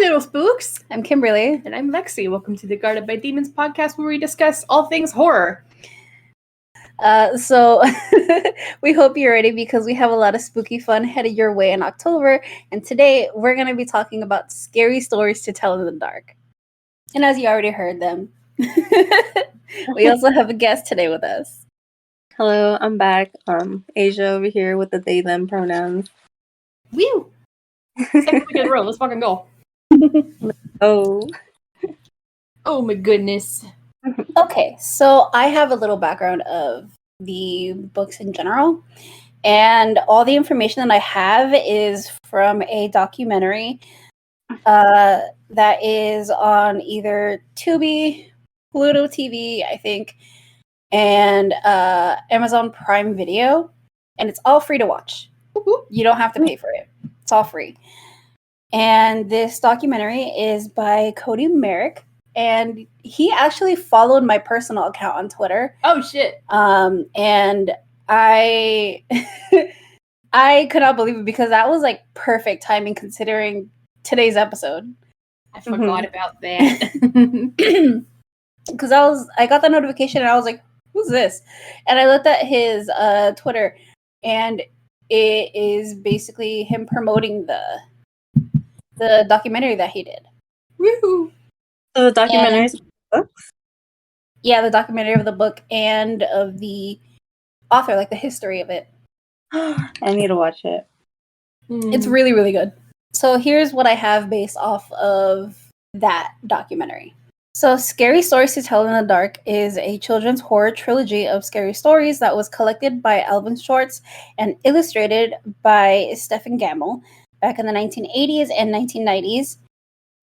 little spooks. I'm Kimberly. And I'm Lexi. Welcome to the Guarded by Demons podcast, where we discuss all things horror. So we hope you're ready because we have a lot of spooky fun headed your way in October. And today we're going to be talking about scary stories to tell in the dark. And as you already heard them, we also have a guest today with us. Hello, I'm back. Asia over here with the they them pronouns. Woo! Second week in a row. Let's fucking go. Oh my goodness. Okay, so I have a little background of the books in general, and all the information that I have is from a documentary that is on either Tubi, Pluto TV, I think, and Amazon Prime Video, and it's all free to watch. You don't have to pay for it. It's all free. And this documentary is by Cody Merrick, and he actually followed my personal account on Twitter. Oh shit. And I I could not believe it because that was like perfect timing considering today's episode. I forgot about that. Because I got the notification and I was like, who's this? And I looked at his Twitter, and it is basically him promoting the documentary that he did. Woohoo! So the documentary is books? Yeah, the documentary of the book and of the author, like the history of it. I need to watch it. It's really, really good. So here's what I have based off of that documentary. So Scary Stories to Tell in the Dark is a children's horror trilogy of scary stories that was collected by Alvin Schwartz and illustrated by Stephen Gamble back in the 1980s and 1990s.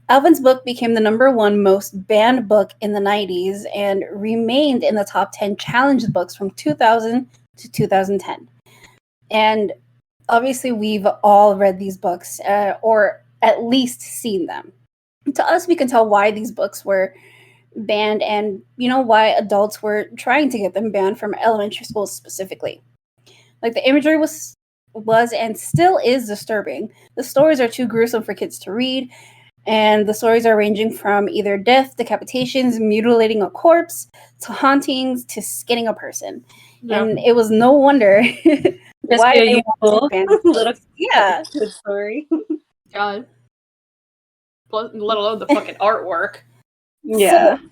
Alvin's book became the #1 most banned book in the 90s and remained in the top 10 challenged books from 2000 to 2010. And obviously, we've all read these books or at least seen them. To us, we can tell why these books were banned and, why adults were trying to get them banned from elementary schools specifically. Like, the imagery was and still is disturbing. The stories are too gruesome for kids to read, and the stories are ranging from either death, decapitations, mutilating a corpse, to hauntings, to skinning a person. Yeah. And it was no wonder why they wanted to ban little good story. God. Let alone the fucking artwork. Yeah. So,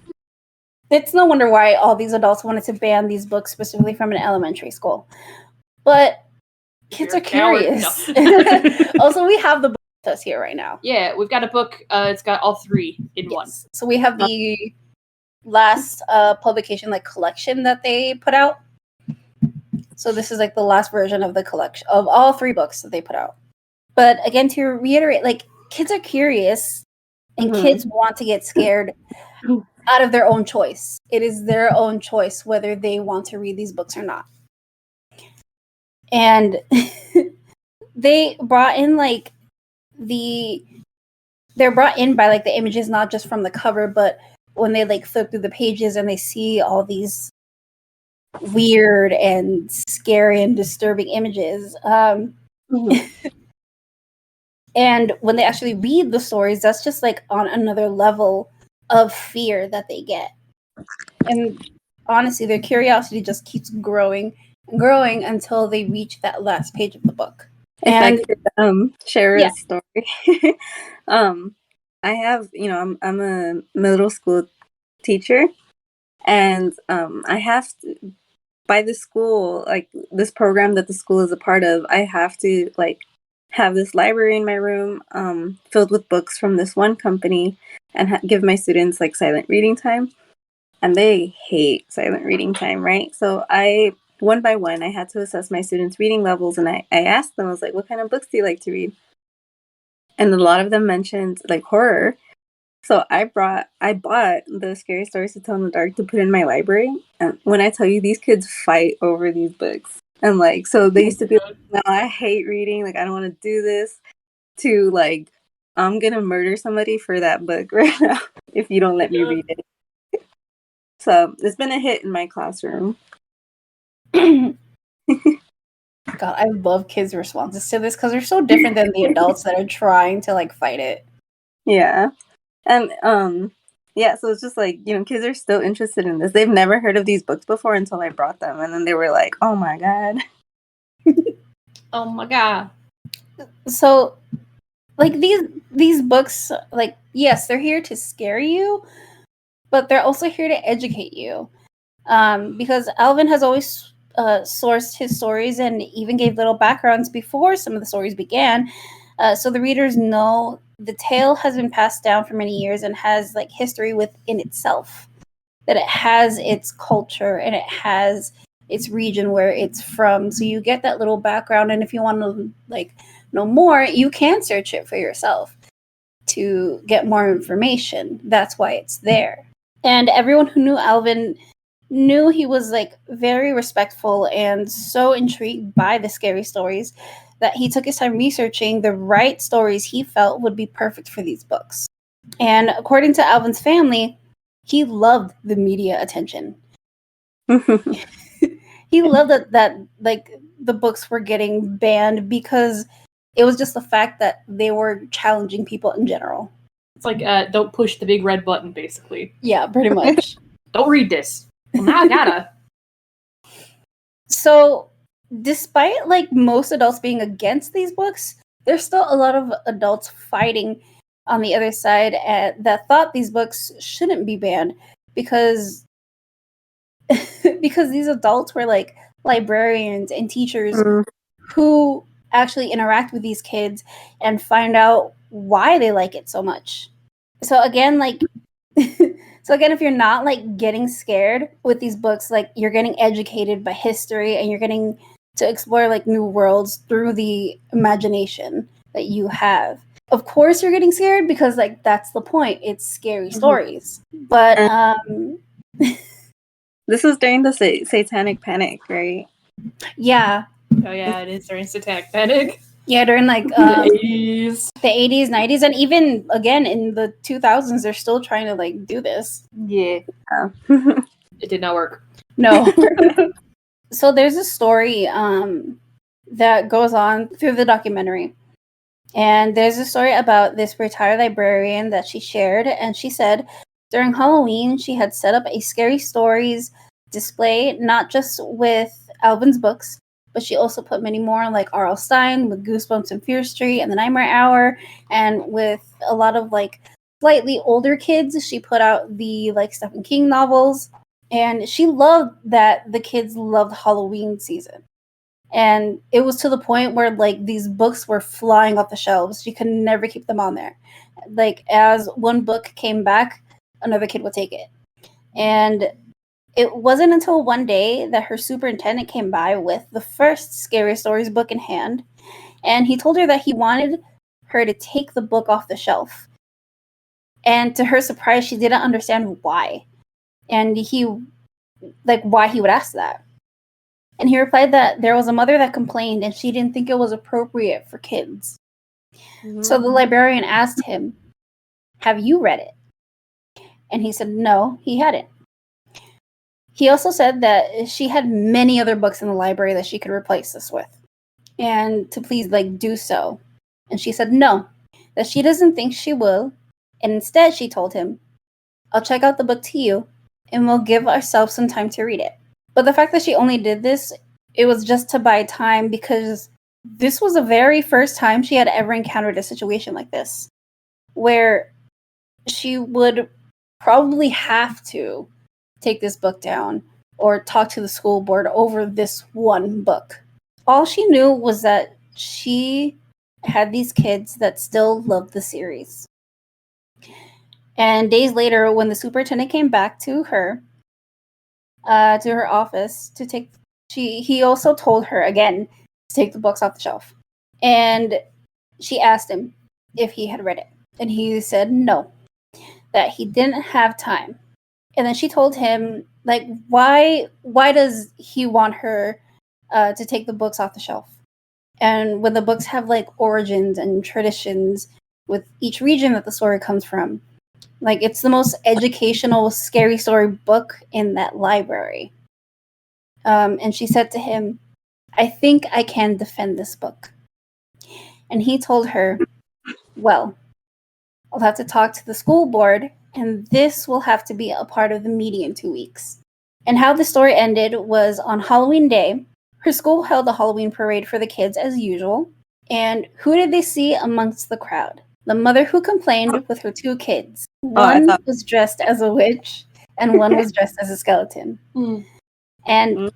it's no wonder why all these adults wanted to ban these books specifically from an elementary school. But kids are curious. Also, we have the book with us here right now. Yeah, we've got a book. It's got all three in one. So we have the last publication, like, collection that they put out. So this is like the last version of the collection of all 3 books that they put out. But again, to reiterate, like, kids are curious and kids want to get scared out of their own choice. It is their own choice whether they want to read these books or not. And they brought in they're brought in by like the images, not just from the cover, but when they like flip through the pages and they see all these weird and scary and disturbing images. And when they actually read the stories, that's just like on another level of fear that they get. And honestly, their curiosity just keeps growing and growing until they reach that last page of the book. If I could share a story. I have, I'm a middle school teacher, and I have to, by the school, like this program that the school is a part of, I have to like have this library in my room filled with books from this one company and give my students like silent reading time. And they hate silent reading time, right? So one by one, I had to assess my students' reading levels, and I asked them, I was like, what kind of books do you like to read? And a lot of them mentioned like horror. So I bought the Scary Stories to Tell in the Dark to put in my library. And when I tell you, these kids fight over these books. And like, so they used to be like, no, I hate reading. Like, I don't want to do this. To like, I'm going to murder somebody for that book right now if you don't let me read it. So it's been a hit in my classroom. God, I love kids' responses to this because they're so different than the adults that are trying to like fight it. Yeah. And yeah, so it's just like, kids are still interested in this. They've never heard of these books before until I brought them, and then they were like, "Oh my god." Oh my god. So, like, these books, like, yes, they're here to scare you, but they're also here to educate you. Because Alvin has always sourced his stories and even gave little backgrounds before some of the stories began, so the readers know the tale has been passed down for many years and has like history within itself. That it has its culture and it has its region where it's from. So you get that little background, and if you want to like know more, you can search it for yourself to get more information. That's why it's there. And everyone who knew Alvin knew he was like very respectful and so intrigued by the scary stories that he took his time researching the right stories he felt would be perfect for these books. And according to Alvin's family, he loved the media attention. He loved that like the books were getting banned because it was just the fact that they were challenging people in general. It's like, don't push the big red button, basically. Yeah, pretty much. Don't read this. Well, now I gotta. So, despite like most adults being against these books, there's still a lot of adults fighting on the other side that thought these books shouldn't be banned because because these adults were like librarians and teachers who actually interact with these kids and find out why they like it so much. So again, like if you're not like getting scared with these books, like you're getting educated by history and you're getting to explore like new worlds through the imagination that you have. Of course you're getting scared because like that's the point. It's scary stories. But this is during the satanic panic, right? Yeah. Oh yeah, it is during Satanic Panic. Yeah, during like the 80s. The 80s, 90s, and even again in the 2000s, they're still trying to like do this. Yeah. It did not work. No. So there's a story that goes on through the documentary. And there's a story about this retired librarian that she shared, and she said during Halloween she had set up a scary stories display, not just with Alvin's books, but she also put many more like R.L. Stine with Goosebumps and Fear Street and The Nightmare Hour, and with a lot of like slightly older kids she put out the like Stephen King novels, and she loved that the kids loved Halloween season. And it was to the point where like these books were flying off the shelves. She could never keep them on there. Like as one book came back, another kid would take it. And it wasn't until one day that her superintendent came by with the first Scary Stories book in hand, and he told her that he wanted her to take the book off the shelf. And to her surprise, she didn't understand why. And why he would ask that. And he replied that there was a mother that complained and she didn't think it was appropriate for kids. Mm-hmm. So the librarian asked him, "Have you read it?" And he said no, he hadn't. He also said that she had many other books in the library that she could replace this with, and to please do so. And she said no, that she doesn't think she will, and instead she told him, "I'll check out the book to you, and we'll give ourselves some time to read it." But the fact that she only did this, it was just to buy time, because this was the very first time she had ever encountered a situation like this, where she would probably have to take this book down or talk to the school board over this one book. All she knew was that she had these kids that still loved the series. And days later, when the superintendent came back to her office to take, he also told her again to take the books off the shelf. And she asked him if he had read it, and he said no, that he didn't have time. And then she told him, why does he want her to take the books off the shelf? And when the books have origins and traditions with each region that the story comes from, it's the most educational scary story book in that library. And she said to him, "I think I can defend this book." And he told her, "Well, I'll have to talk to the school board, and this will have to be a part of the meeting in 2 weeks. And how the story ended was on Halloween Day, her school held a Halloween parade for the kids as usual. And who did they see amongst the crowd? The mother who complained with her 2 kids. One was dressed as a witch, and one was dressed as a skeleton. And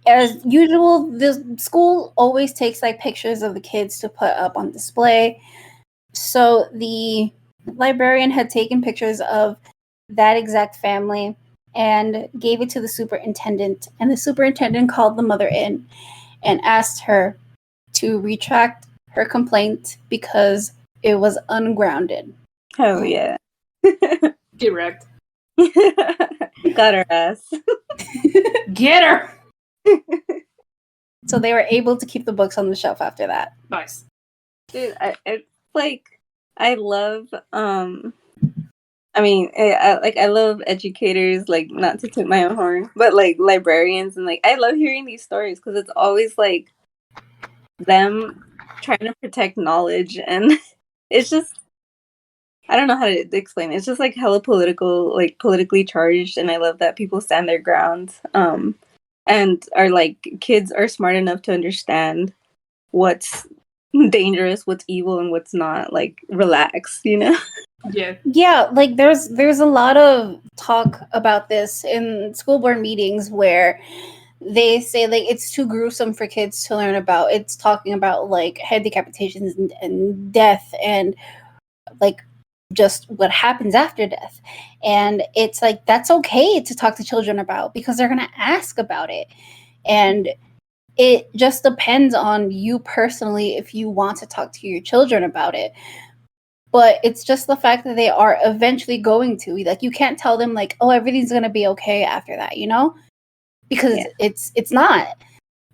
as usual, the school always takes like pictures of the kids to put up on display. So the librarian had taken pictures of that exact family and gave it to the superintendent. And the superintendent called the mother in and asked her to retract her complaint because it was ungrounded. Oh, yeah. Get wrecked. Got her ass. Get her! So they were able to keep the books on the shelf after that. Nice. Dude, I love, I mean, I love educators, like, not to toot my own horn, but, like, librarians, and, like, I love hearing these stories, because it's always, like, them trying to protect knowledge, and it's just, I don't know how to explain it. It's just, like, hella political, like, politically charged, and I love that people stand their ground, and are, like, kids are smart enough to understand what's dangerous, what's evil, and what's not. Like, relax, you know? Yeah, like there's a lot of talk about this in school board meetings where they say like it's too gruesome for kids to learn about. It's talking about like head decapitations and death and like just what happens after death. And it's like that's okay to talk to children about because they're going to ask about it. And it just depends on you personally if you want to talk to your children about it. But it's just the fact that they are eventually going to. Like, you can't tell them, like, oh, everything's going to be okay after that, you know? Because it's not.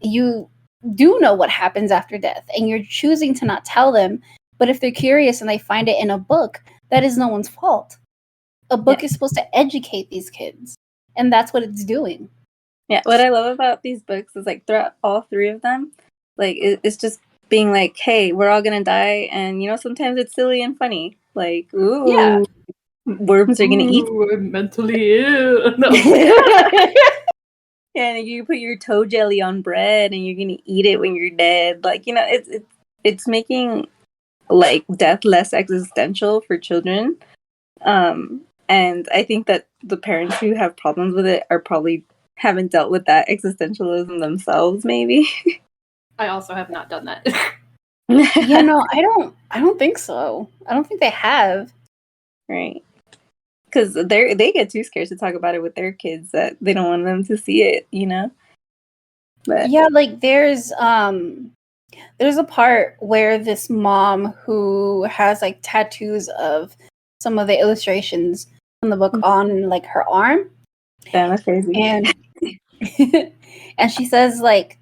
You do know what happens after death, and you're choosing to not tell them. But if they're curious and they find it in a book, that is no one's fault. A book is supposed to educate these kids, and that's what it's doing. Yeah, what I love about these books is, like, throughout all 3 of them, like, it's just being like, hey, we're all gonna die, and, you know, sometimes it's silly and funny. Like, ooh, worms are gonna eat. I'm mentally ill. No. Yeah, and you put your toe jelly on bread, and you're gonna eat it when you're dead. Like, you know, it's making, like, death less existential for children. And I think that the parents who have problems with it are probably haven't dealt with that existentialism themselves, maybe. I also have not done that. Yeah, no, I don't think so. I don't think they have. Right. Because they get too scared to talk about it with their kids that they don't want them to see it, you know? But yeah, like there's a part where this mom who has like tattoos of some of the illustrations from the book on like her arm. That's crazy. And and she says like,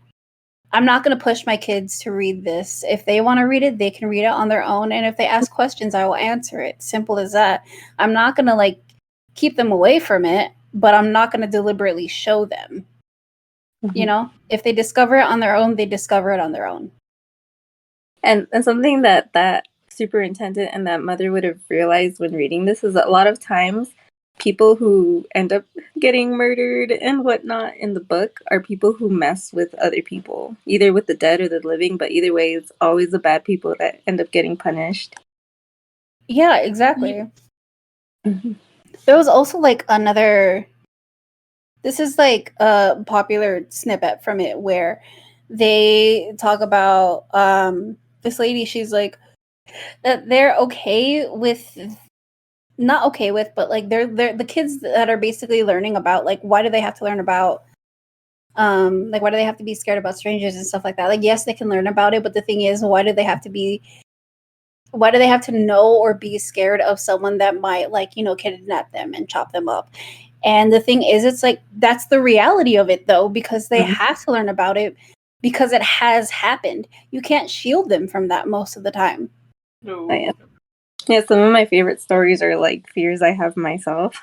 I'm not going to push my kids to read this. If they want to read it, they can read it on their own. And if they ask questions, I will answer it. Simple as that. I'm not going to like keep them away from it, but I'm not going to deliberately show them. Mm-hmm. You know, if they discover it on their own, they discover it on their own. And something that superintendent and that mother would have realized when reading this is that a lot of times people who end up getting murdered and whatnot in the book are people who mess with other people, either with the dead or the living, but either way, it's always the bad people that end up getting punished. Yeah, exactly. Mm-hmm. There was also like this is like a popular snippet from it where they talk about this lady, she's like that they're okay with not okay with, but like they're the kids that are basically learning about like why do they have to learn about like why do they have to be scared about strangers and stuff like that. Like yes, they can learn about it, but the thing is, why do they have to know or be scared of someone that might like, you know, kidnap them and chop them up? And the thing is, it's like that's the reality of it though, because they have to learn about it because it has happened. You can't shield them from that most of the time. No. Oh, yeah. Yeah, some of my favorite stories are like fears I have myself.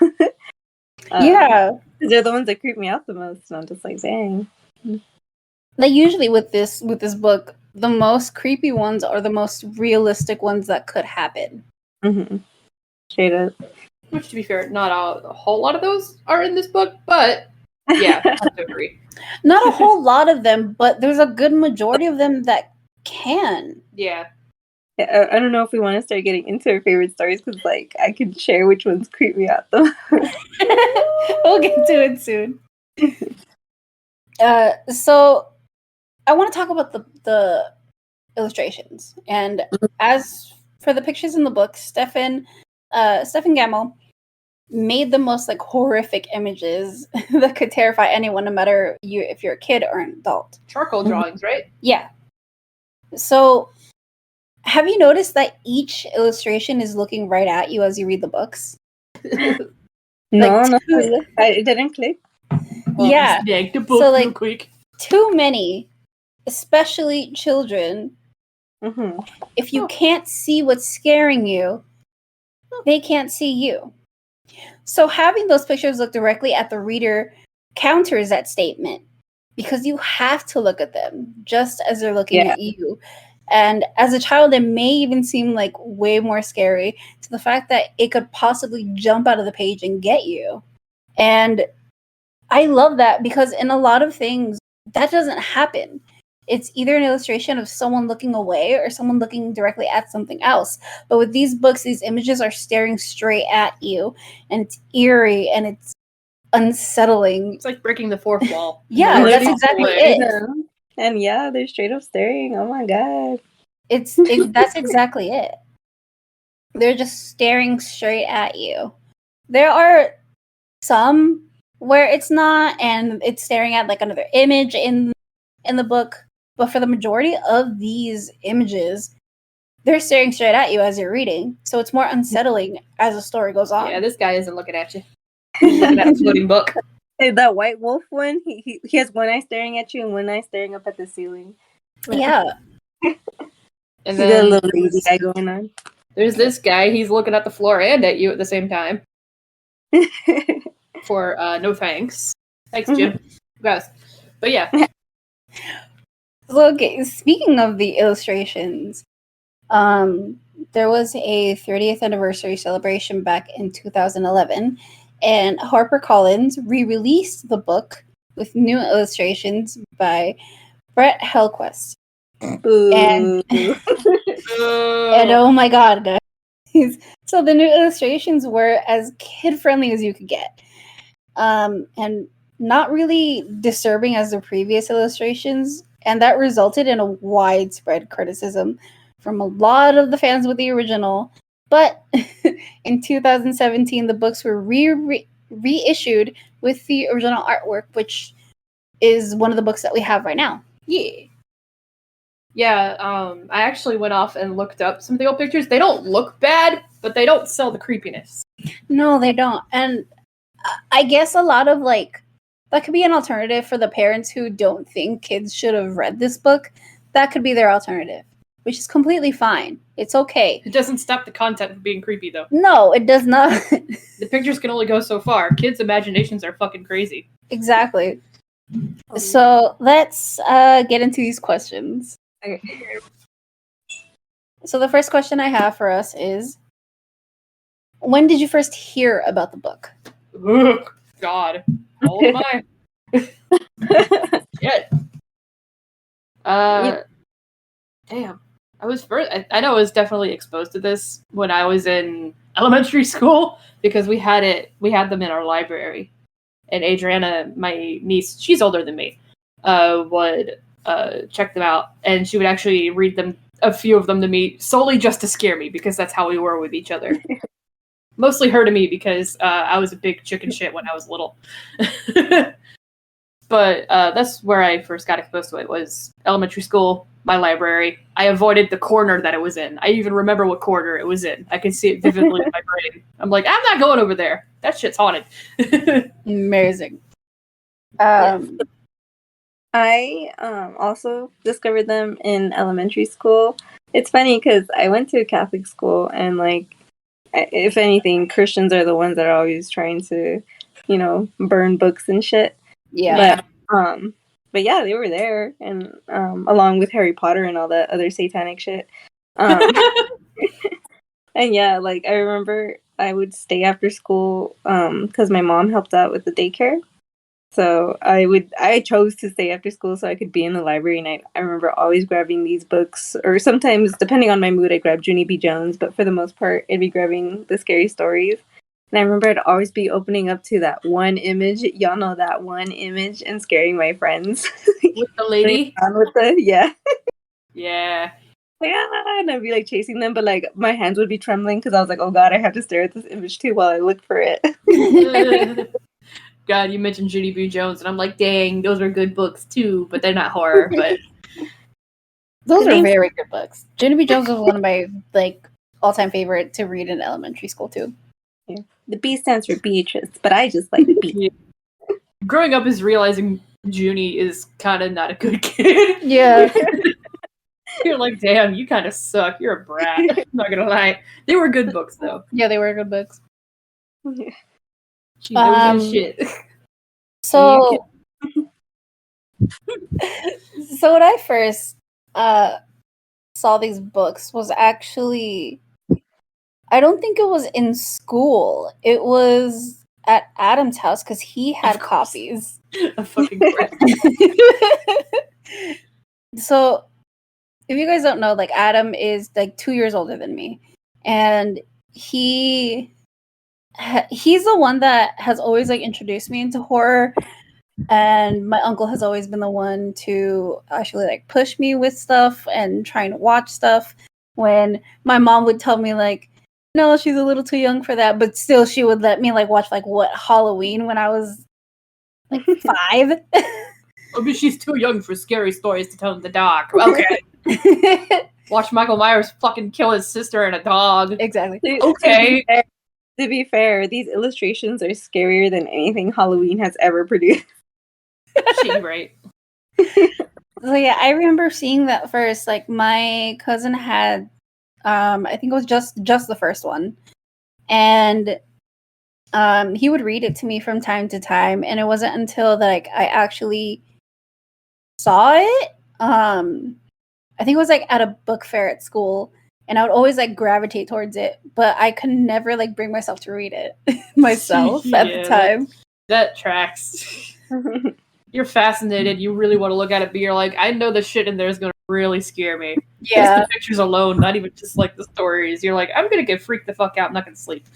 Yeah. They're the ones that creep me out the most, and I'm just like, dang. Like usually with this book, the most creepy ones are the most realistic ones that could happen. Mm-hmm. Straight up. Which, to be fair, not a whole lot of those are in this book, but yeah, I have to agree. Not a whole lot of them, but there's a good majority of them that can. Yeah. I don't know if we want to start getting into our favorite stories because, like, I could share which ones creep me out though. We'll get to it soon. So I want to talk about the illustrations, and as for the pictures in the book, Stefan Gamel made the most like horrific images that could terrify anyone, no matter if you're a kid or an adult. Charcoal drawings, right? Yeah. So, have you noticed that each illustration is looking right at you as you read the books? No, it didn't click. Yeah. Yank the book So, real like, quick. Too many, especially children, Mm-hmm. if you can't see what's scaring you, they can't see you. So having those pictures look directly at the reader counters that statement, because you have to look at them just as they're looking at you. And as a child, it may even seem like way more scary to the fact that it could possibly jump out of the page and get you. And I love that, because in a lot of things, that doesn't happen. It's either an illustration of someone looking away or someone looking directly at something else. But with these books, these images are staring straight at you, and it's eerie and it's unsettling. It's like breaking the fourth wall. Yeah, that's exactly it. And yeah, they're straight up staring. Oh my god. That's exactly it. They're just staring straight at you. There are some where it's not, and it's staring at like another image in the book. But for the majority of these images, they're staring straight at you as you're reading. So it's more unsettling as the story goes on. Yeah, this guy isn't looking at you. He's looking at a floating book. Hey, that white wolf one, he has one eye staring at you and one eye staring up at the ceiling. Yeah. And then got a little lazy guy going on. There's this guy, he's looking at the floor and at you at the same time. For no thanks. Thanks, Jim. Guys. But yeah. So, okay, speaking of the illustrations, there was a 30th anniversary celebration back in 2011, and HarperCollins re-released the book with new illustrations by Brett Helquist. And oh my god, guys. So the new illustrations were as kid-friendly as you could get. And not really disturbing as the previous illustrations, and that resulted in a widespread criticism from a lot of the fans with the original. But in 2017, the books were reissued with the original artwork, which is one of the books that we have right now. Yeah, I actually went off and looked up some of the old pictures. They don't look bad, but they don't sell the creepiness. No, they don't. And I guess a lot of that could be an alternative for the parents who don't think kids should have read this book. That could be their alternative, which is completely fine. It's okay. It doesn't stop the content from being creepy, though. No, it does not. The pictures can only go so far. Kids' imaginations are fucking crazy. Exactly. So let's get into these questions. Okay. So the first question I have for us is, when did you first hear about the book? Ugh, God. How old am I? Shit. Damn. I was first. I know I was definitely exposed to this when I was in elementary school, because we had them in our library. And Adriana, my niece, she's older than me, would check them out, and she would actually read them, a few of them, to me solely just to scare me, because that's how we were with each other. Mostly her to me, because I was a big chicken shit when I was little. But that's where I first got exposed to it, was elementary school, my library. I avoided the corner that it was in. I even remember what corner it was in. I can see it vividly in my brain. I'm like, I'm not going over there. That shit's haunted. Amazing. I also discovered them in elementary school. It's funny because I went to a Catholic school, and if anything, Christians are the ones that are always trying to, burn books and shit. Yeah. But but yeah, they were there, and along with Harry Potter and all that other satanic shit. Um, and yeah, like I remember I would stay after school because my mom helped out with the daycare. So I chose to stay after school so I could be in the library, and I remember always grabbing these books, or sometimes, depending on my mood, I grabbed Junie B. Jones, but for the most part, I'd be grabbing the scary stories. And I remember I'd always be opening up to that one image, y'all know that one image, and scaring my friends. With the lady? Yeah. Yeah. And I'd be like chasing them, but like my hands would be trembling because I was like, oh god, I have to stare at this image too while I look for it. God, you mentioned Junie B. Jones, and I'm like, dang, those are good books too, but they're not horror. But those are very good books. Junie B. Jones was one of my like all-time favorite to read in elementary school too. Yeah. The B stands for Beatrice, but I just like B. Yeah. Growing up is realizing Junie is kind of not a good kid. Yeah. You're like, damn, you kind of suck. You're a brat. I'm not gonna lie. They were good books, though. Yeah, they were good books. Yeah. She knows that shit. So, so when I first saw these books was actually, I don't think it was in school. It was at Adam's house because he had copies. A fucking course. So, if you guys don't know, like Adam is like 2 years older than me, and he's the one that has always like introduced me into horror, and my uncle has always been the one to actually like push me with stuff and trying to watch stuff when my mom would tell me like, no, she's a little too young for that, but still she would let me like watch like what Halloween when I was like 5. Oh, but she's too young for scary stories to tell in the dark. Okay. Watch Michael Myers fucking kill his sister and a dog. Exactly. Okay. To be fair, these illustrations are scarier than anything Halloween has ever produced. She right. So yeah, I remember seeing that first. Like my cousin had, I think it was just the first one, and he would read it to me from time to time. And it wasn't until like I actually saw it. I think it was like at a book fair at school, and I would always like gravitate towards it, but I could never like bring myself to read it myself at the time. That tracks. You're fascinated. You really want to look at it, but you're like, I know the shit in there is going to really scare me. Yeah. Just the pictures alone, not even just like the stories. You're like, I'm going to get freaked the fuck out. I'm not going to sleep.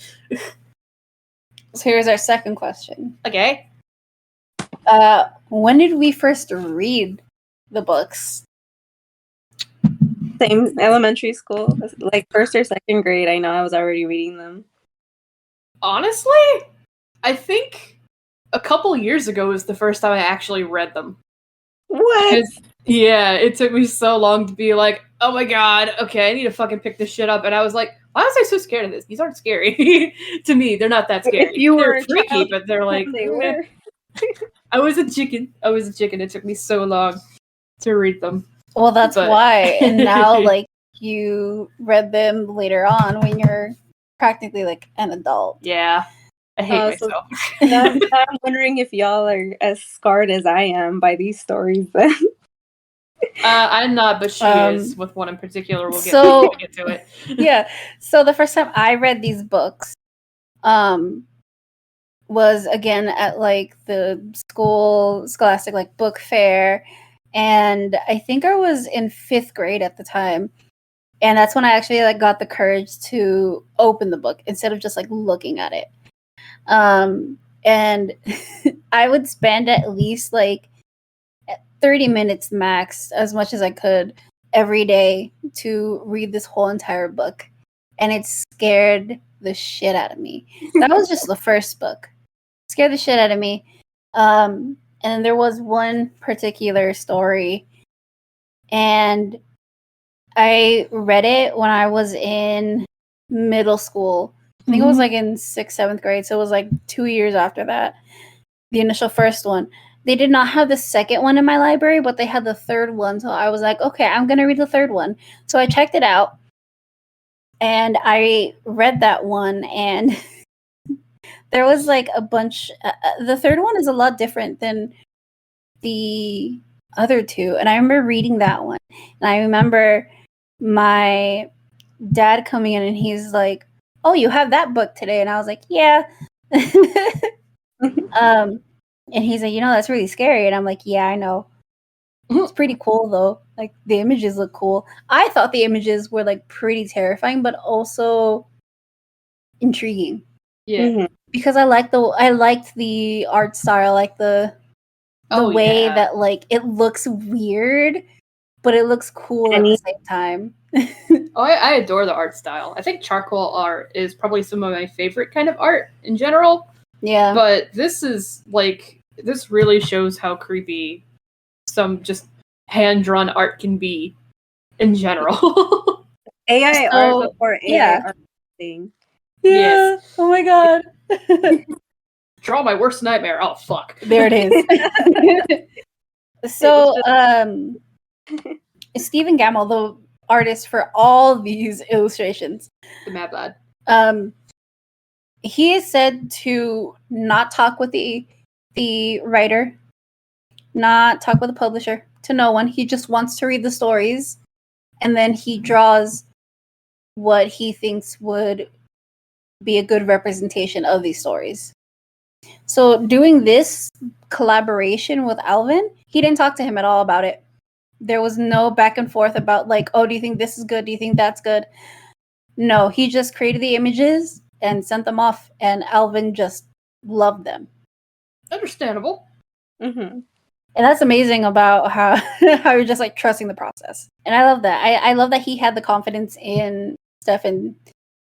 So here's our second question. Okay. When did we first read the books? Same elementary school, like first or second grade. I know I was already reading them. Honestly, I think a couple years ago was the first time I actually read them. What? Yeah, it took me so long to be like, oh my god, okay, I need to fucking pick this shit up. And I was like, why was I so scared of this? These aren't scary. To me, they're not that scary. They're freaky, child, but they're like, they were. I was a chicken. It took me so long to read them. Well, that's why. And now, like, you read them later on when you're practically like an adult. Yeah. I hate myself. Now I'm wondering if y'all are as scarred as I am by these stories then. I'm not, but she is with one in particular. We'll get to it. Yeah. So the first time I read these books was again at like the scholastic like book fair. And I think I was in 5th grade at the time. And that's when I actually like got the courage to open the book instead of just like looking at it. And I would spend at least like 30 minutes max, as much as I could, every day to read this whole entire book. And it scared the shit out of me. That was just the first book. It scared the shit out of me. And there was one particular story, and I read it when I was in middle school. I think it was like in 6th, 7th grade. So it was like 2 years after that. The initial first one. They did not have the second one in my library, but they had the third one. So I was like, okay, I'm going to read the third one. So I checked it out, and I read that one, and there was like a bunch. The third one is a lot different than the other two, and I remember reading that one, and I remember my dad coming in and he's like, "Oh, you have that book today," and I was like, "Yeah." And he's like, "That's really scary," and I'm like, "Yeah, I know. It's pretty cool though. Like the images look cool." I thought the images were like pretty terrifying, but also intriguing. Yeah. Because I liked the art style, like the way that like it looks weird, but it looks cool at the same time. I adore the art style. I think charcoal art is probably some of my favorite kind of art in general. Yeah. But this really shows how creepy some just hand-drawn art can be in general. AI art before AI art thing. Yeah. Yes. Oh my god. Draw my worst nightmare. Oh fuck. There it is. So Stephen Gamble, the artist for all these illustrations, the mad lad, he is said to not talk with the writer, not talk with the publisher, to no one. He just wants to read the stories, and then he draws what he thinks would be a good representation of these stories. So doing this collaboration with Alvin, he didn't talk to him at all about it. There was no back and forth about like, oh, do you think this is good? Do you think that's good? No, he just created the images and sent them off, and Alvin just loved them. Understandable. Mm-hmm. And that's amazing about how you're just like trusting the process. And I love that. I love that he had the confidence in Stefan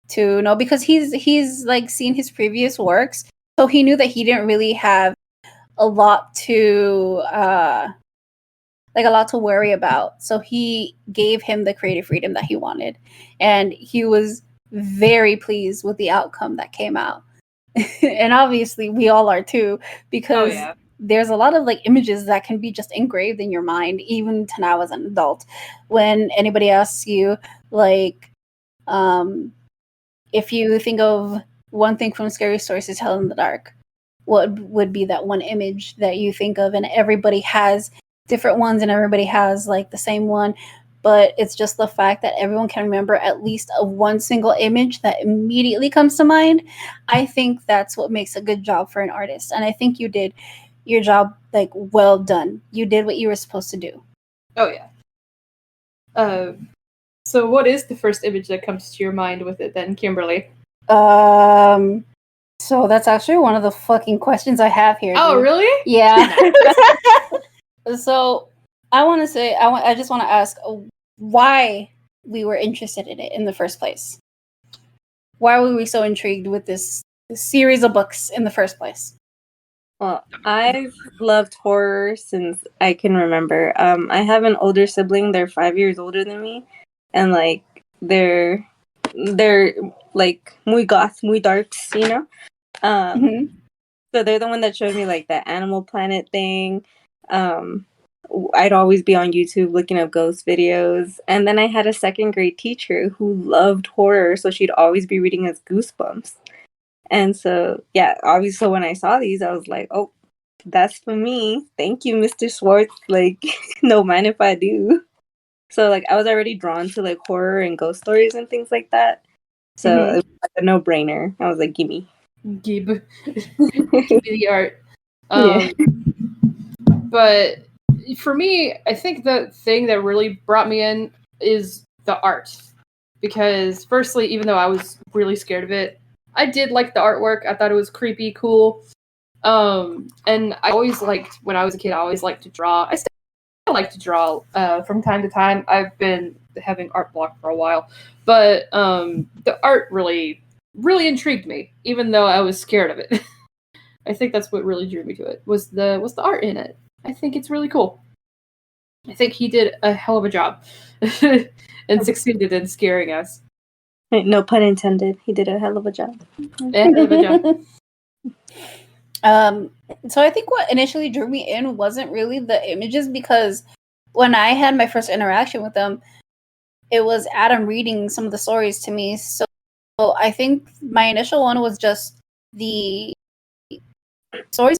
to know, because he's like seen his previous works, so he knew that he didn't really have a lot to worry about. So he gave him the creative freedom that he wanted, and he was very pleased with the outcome that came out. And obviously we all are too, because there's a lot of like images that can be just engraved in your mind even to now as an adult. When anybody asks you like, if you think of one thing from Scary Stories to Tell in the Dark, what would be that one image that you think of? And everybody has different ones, and everybody has like the same one, but it's just the fact that everyone can remember at least one single image that immediately comes to mind. I think that's what makes a good job for an artist, and I think you did your job like well done. You did what you were supposed to do. Oh yeah. So what is the first image that comes to your mind with it then, Kimberly? So that's actually one of the fucking questions I have here. Oh, dude. Really? Yeah. So I just want to ask why we were interested in it in the first place. Why were we so intrigued with this series of books in the first place? Well, I've loved horror since I can remember. I have an older sibling. They're 5 years older than me, and like they're like muy goth, muy darks, you know. So they're the one that showed me like the Animal Planet thing. I'd always be on YouTube looking up ghost videos, and then I had a second grade teacher who loved horror, so she'd always be reading us Goosebumps. And so, yeah, obviously when I saw these, I was like, oh, that's for me. Thank you, Mr. Schwartz. Like, no mind if I do. So, like, I was already drawn to, like, horror and ghost stories and things like that. So, it was like a no-brainer. I was like, gimme. Give me the art. But for me, I think the thing that really brought me in is the art. Because, firstly, even though I was really scared of it, I did like the artwork. I thought it was creepy, cool. And I always liked, when I was a kid, I always liked to draw. I still like to draw from time to time. I've been having art block for a while. But the art really, really intrigued me, even though I was scared of it. I think that's what really drew me to it, was the art in it. I think it's really cool. I think he did a hell of a job and succeeded in scaring us. No pun intended. He did a hell of a job. Hell of a job. So I think what initially drew me in wasn't really the images, because when I had my first interaction with them, it was Adam reading some of the stories to me. So I think my initial one was just the stories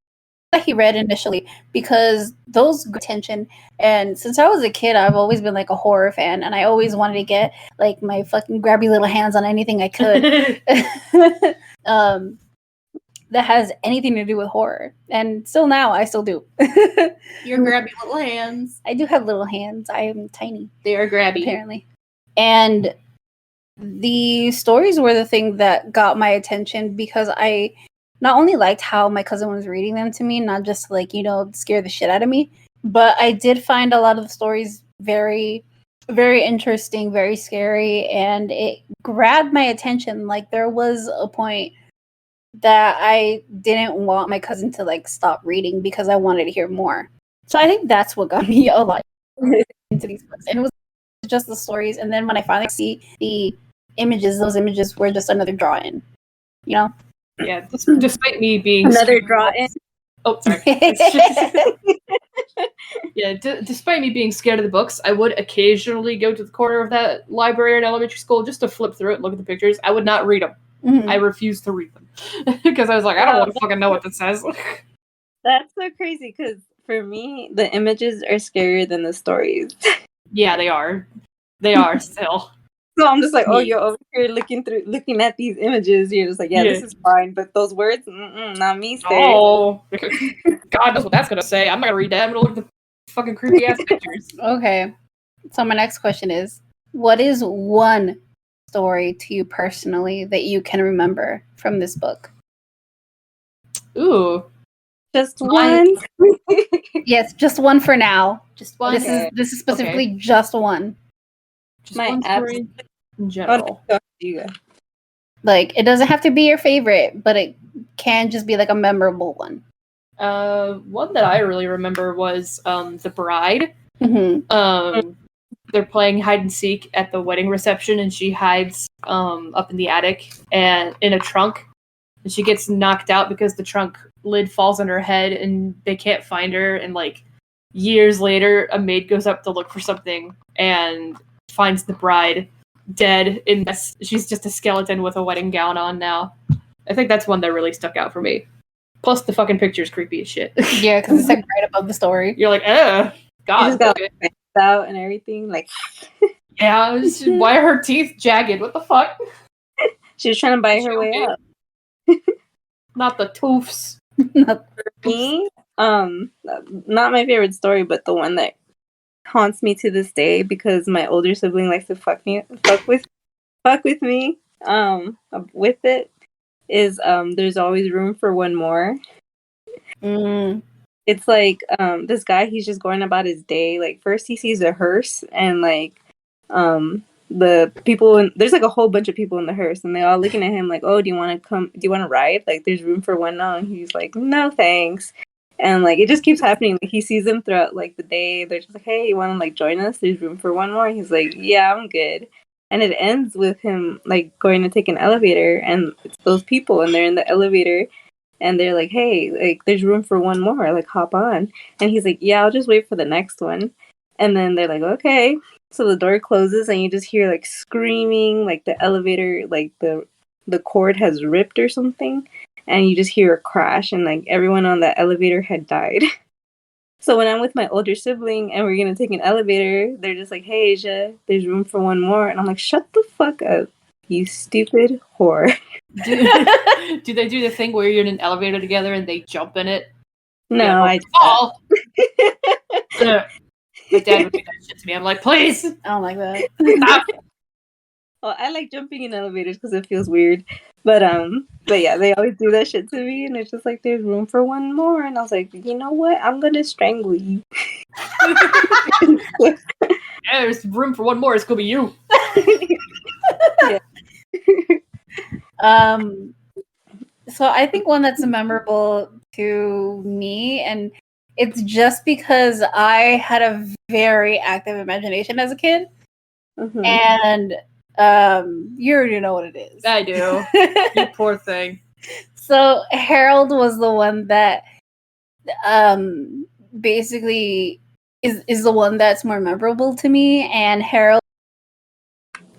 that he read initially because those got attention. And since I was a kid, I've always been like a horror fan, and I always wanted to get like my fucking grabby little hands on anything I could that has anything to do with horror. And still now, I still do. Your grabby little hands. I do have little hands. I am tiny. They are grabby. Apparently. And the stories were the thing that got my attention because I not only liked how my cousin was reading them to me, not just like, scare the shit out of me, but I did find a lot of the stories very, very interesting, very scary, and it grabbed my attention. Like, there was a point that I didn't want my cousin to like stop reading because I wanted to hear more. So I think that's what got me a lot into these books. And it was just the stories. And then when I finally see the images, those images were just another draw-in, Yeah, despite me being another draw-in. Oh, sorry. Yeah, despite me being scared of the books, I would occasionally go to the corner of that library in elementary school just to flip through it and look at the pictures. I would not read them. Mm-hmm. I refused to read them because I was like, I don't want to fucking know what this says. That's so crazy because for me, the images are scarier than the stories. Yeah, they are. They are still. So I'm just like, oh, you're over here looking at these images. You're just like, yeah, this is fine. But those words, not me, sir. Oh, God knows what that's going to say. I'm not going to read that. I'm going to look at the fucking creepy-ass pictures. Okay. So my next question is, what is one story to you personally that you can remember from this book? Ooh. Just one? Yes, just one for now. Just one? This is specifically just one. Just my one story in general. Like, it doesn't have to be your favorite, but it can just be like a memorable one. One that I really remember was The Bride. Mm-hmm. They're playing hide and seek at the wedding reception, and she hides up in the attic and in a trunk, and she gets knocked out because the trunk lid falls on her head, and they can't find her. And like years later, a maid goes up to look for something and finds the bride dead in this. She's just a skeleton with a wedding gown on now. I think that's one that really stuck out for me. Plus, the fucking picture's creepy as shit. Yeah, because it's like right above the story. You're like, God. Out and everything, like yeah, why are her teeth jagged? What the fuck? She was trying to bite her way out. Not the toofs. For me, not my favorite story, but the one that haunts me to this day because my older sibling likes to fuck with me. With it is there's always room for one more. It's like this guy, he's just going about his day. Like, first he sees a hearse, and like the people there's like a whole bunch of people in the hearse, and they're all looking at him like, oh, do you want to ride? Like, there's room for one now. And he's like, no thanks. And like it just keeps happening. Like, he sees them throughout like the day. They're just like, hey, you want to like join us? There's room for one more. And he's like, yeah, I'm good. And it ends with him like going to take an elevator, and it's those people, and they're in the elevator. And they're like, hey, like, there's room for one more. Like, hop on. And he's like, yeah, I'll just wait for the next one. And then they're like, okay. So the door closes, and you just hear, like, screaming. Like, the elevator, like, the cord has ripped or something. And you just hear a crash. And, like, everyone on that elevator had died. So when I'm with my older sibling, and we're going to take an elevator, they're just like, hey, Asia, there's room for one more. And I'm like, shut the fuck up, you stupid whore. Do they do the thing where you're in an elevator together and they jump in it? No, I fall. My dad would do that shit to me. I'm like, please. I don't like that. Stop. Well, I like jumping in elevators because it feels weird. But yeah, they always do that shit to me, and it's just like, there's room for one more. And I was like, you know what? I'm gonna strangle you. Yeah, there's room for one more. It's gonna be you. Yeah. So I think one that's memorable to me, and it's just because I had a very active imagination as a kid, and you already know what it is. I do. You poor thing. So Harold was the one that basically is the one that's more memorable to me, and Harold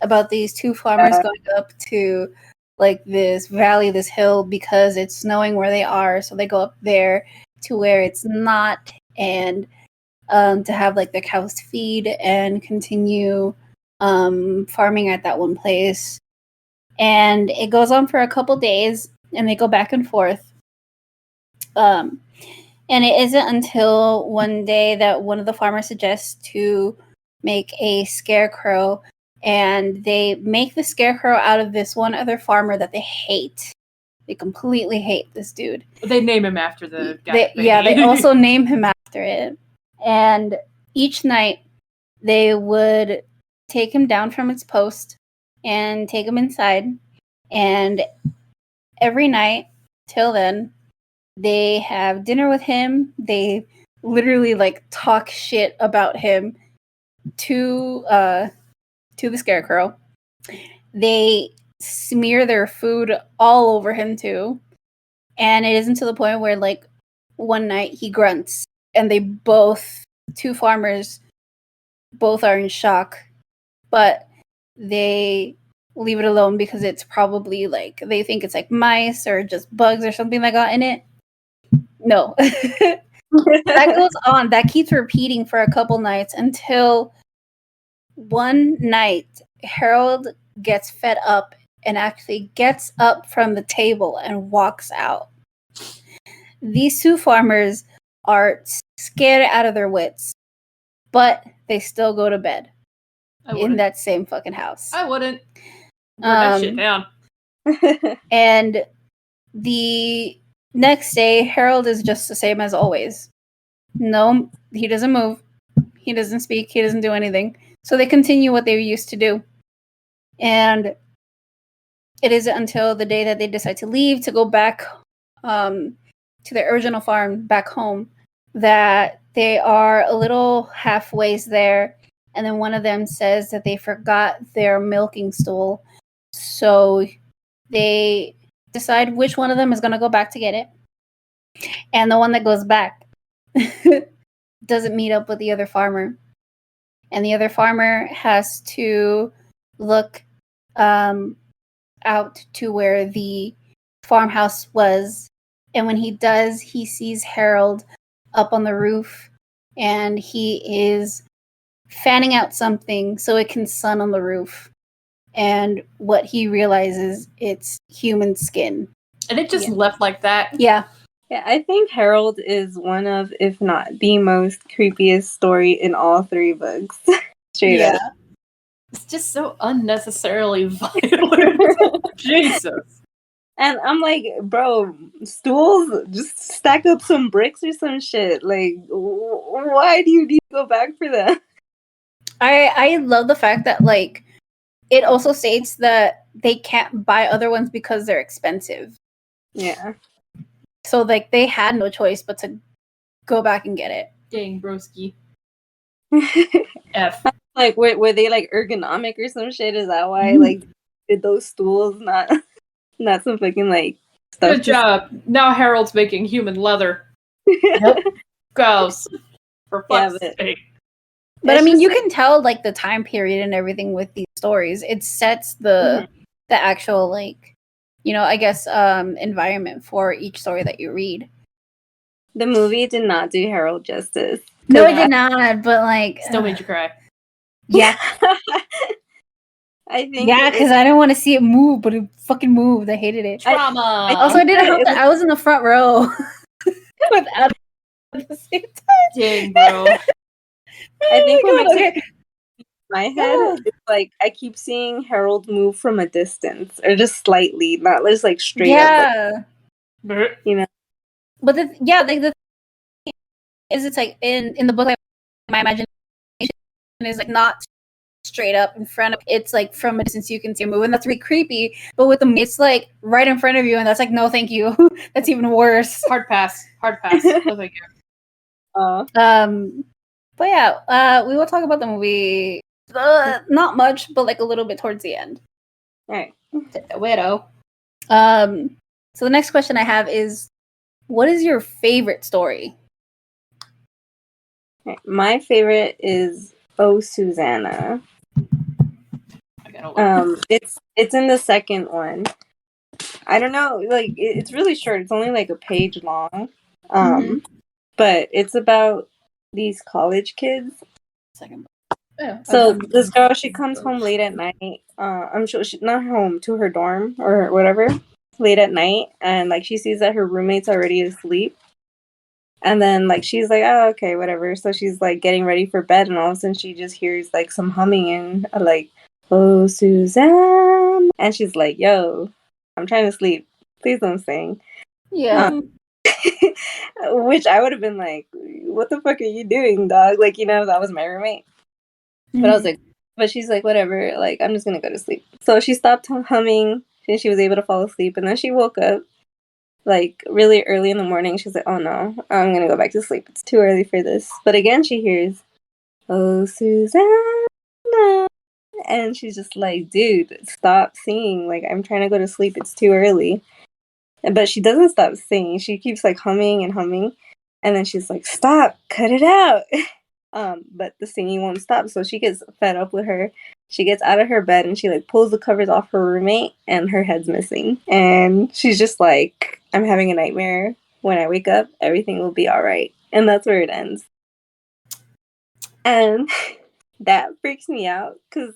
about these two farmers going up to like this valley, this hill, because it's snowing where they are. So they go up there to where it's not, and to have like the cows feed and continue farming at that one place. And it goes on for a couple days, and they go back and forth. And it isn't until one day that one of the farmers suggests to make a scarecrow, and they make the scarecrow out of this one other farmer that they hate. They completely hate this dude. They name him after the guy. They also name him after it. And each night they would take him down from his post and take him inside. And every night till then, they have dinner with him. They literally like talk shit about him to the scarecrow. They smear their food all over him too. And it isn't to the point where like one night he grunts and they both, two farmers, both are in shock, but they leave it alone because it's probably like they think it's like mice or just bugs or something that got in it. No. That goes on. That keeps repeating for a couple nights until one night Harold gets fed up and actually gets up from the table and walks out. These two farmers are scared out of their wits, but they still go to bed in that same fucking house. I wouldn't. Burn that shit down. And the next day, Harold is just the same as always. No, he doesn't move. He doesn't speak. He doesn't do anything. So they continue what they used to do. And it isn't until the day that they decide to leave to go back to their original farm back home that they are a little halfways there. And then one of them says that they forgot their milking stool. So they decide which one of them is going to go back to get it. And the one that goes back doesn't meet up with the other farmer. And the other farmer has to look out to where the farmhouse was. And when he does, he sees Harold up on the roof. And he is fanning out something so it can sun on the roof. And what he realizes, it's human skin. And it just left like that? Yeah. Yeah, I think Harold is one of, if not the most creepiest story in all three books. Straight up. It's just so unnecessarily violent. Jesus. And I'm like, bro, stools, just stack up some bricks or some shit. Like, why do you need to go back for that? I love the fact that, like, it also states that they can't buy other ones because they're expensive. Yeah. So, like, they had no choice but to go back and get it. Dang, broski. F. Like, were they, like, ergonomic or some shit? Is that why, like, did those stools not some fucking, like, stuff? Good job. Now Harold's making human leather. Goes. For fuck's sake. But I mean, you can tell like the time period and everything with these stories. It sets the actual like, you know, I guess environment for each story that you read. The movie did not do Harold justice. No, it did not. But like, still made you cry. Yeah. I think. Yeah, because I didn't want to see it move, but it fucking moved. I hated it. Trauma. I didn't help that I was in the front row with Adam at the same time. Dang, bro. I think what makes it in my head is like I keep seeing Harold move from a distance or just slightly, not just like straight up. Like, you know. But the thing is, it's like in the book, like, my imagination is like not straight up in front of. It's like from a distance you can see a move, and that's really creepy. But with them, it's like right in front of you, and that's like no, thank you. That's even worse. Hard pass. No, thank you. But yeah, we will talk about the movie. Not much, but like a little bit towards the end. All right. The widow. So the next question I have is, what is your favorite story? Okay. My favorite is Oh Susanna. It's in the second one. I don't know, like it's really short. It's only like a page long. But it's about these college kids. Second. Yeah. So this girl, she comes home late at night. I'm sure she's not home, to her dorm or whatever, late at night, and like she sees that her roommate's already asleep. And then, like, she's like, oh, okay, whatever. So she's, like, getting ready for bed, and all of a sudden she just hears, like, some humming and, like, oh, Suzanne. And she's like, yo, I'm trying to sleep. Please don't sing. Yeah. Which I would have been like, what the fuck are you doing, dog? Like, that was my roommate. But I was like, but she's like, whatever. Like, I'm just going to go to sleep. So she stopped humming, and she was able to fall asleep. And then she woke up, like, really early in the morning. She's like, oh no, I'm gonna go back to sleep, it's too early for this. But again, she hears, oh, Susanna. And she's just like, dude, stop singing. Like, I'm trying to go to sleep, it's too early. But she doesn't stop singing. She keeps, like, humming and humming. And then she's like, stop, cut it out. But the singing won't stop. So she gets fed up with her. She gets out of her bed and she, like, pulls the covers off her roommate, and her head's missing. And she's just like, I'm having a nightmare. When I wake up, everything will be all right. And that's where it ends. And that freaks me out because,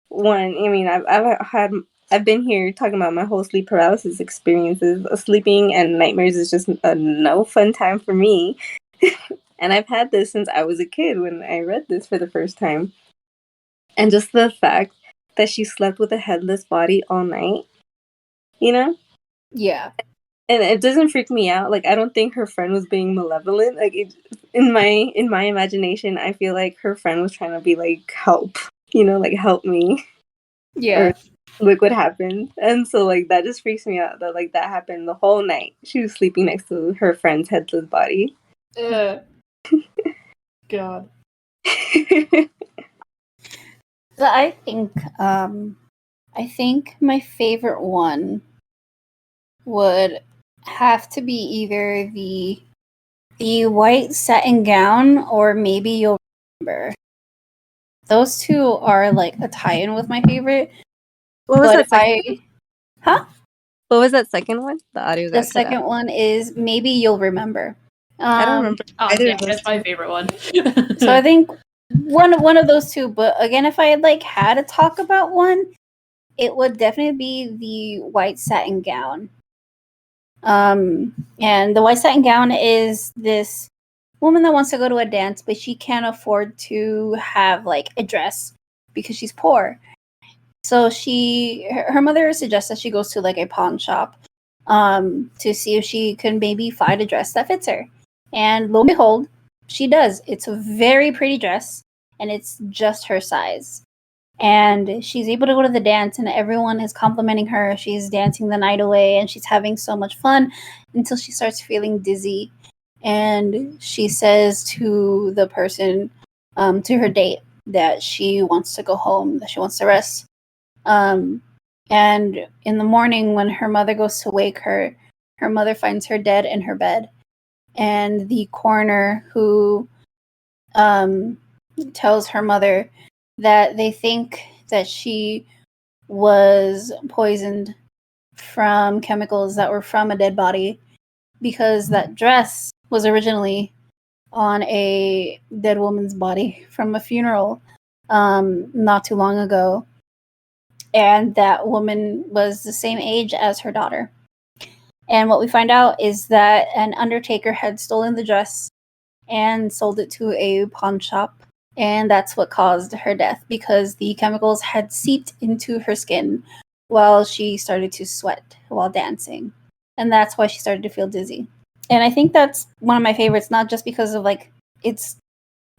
one, I mean, I've been here talking about my whole sleep paralysis experiences. Sleeping and nightmares is just a no fun time for me. And I've had this since I was a kid when I read this for the first time. And just the fact that she slept with a headless body all night, Yeah. And it doesn't freak me out. Like, I don't think her friend was being malevolent. Like, in my imagination, I feel like her friend was trying to be like, help, like, help me. Yeah. Or look what happened. And so, like, that just freaks me out that, like, that happened the whole night. She was sleeping next to her friend's headless body. God. So I think my favorite one would have to be either the white satin gown, or maybe You'll Remember. Those two are like a tie-in with my favorite. What was But that second? Huh? What was that second one? The audio got The cut second out. one is Maybe You'll Remember. I don't remember. Oh, yeah, that's my favorite one. So I think one of those two. But again, if I had had to talk about one, it would definitely be the white satin gown. And the white satin gown is this woman that wants to go to a dance, but she can't afford to have a dress because she's poor. So her mother suggests that she goes to a pawn shop to see if she can maybe find a dress that fits her. And lo and behold, she does. It's a very pretty dress, and it's just her size. And she's able to go to the dance, and everyone is complimenting her. She's dancing the night away, and she's having so much fun until she starts feeling dizzy. And she says to the person, to her date, that she wants to go home, that she wants to rest. And in the morning, when her mother goes to wake her, her mother finds her dead in her bed. And the coroner, who tells her mother that they think that she was poisoned from chemicals that were from a dead body, because that dress was originally on a dead woman's body from a funeral not too long ago. And that woman was the same age as her daughter. And what we find out is that an undertaker had stolen the dress and sold it to a pawn shop. And that's what caused her death, because the chemicals had seeped into her skin while she started to sweat while dancing. And that's why she started to feel dizzy. And I think that's one of my favorites, not just because of it's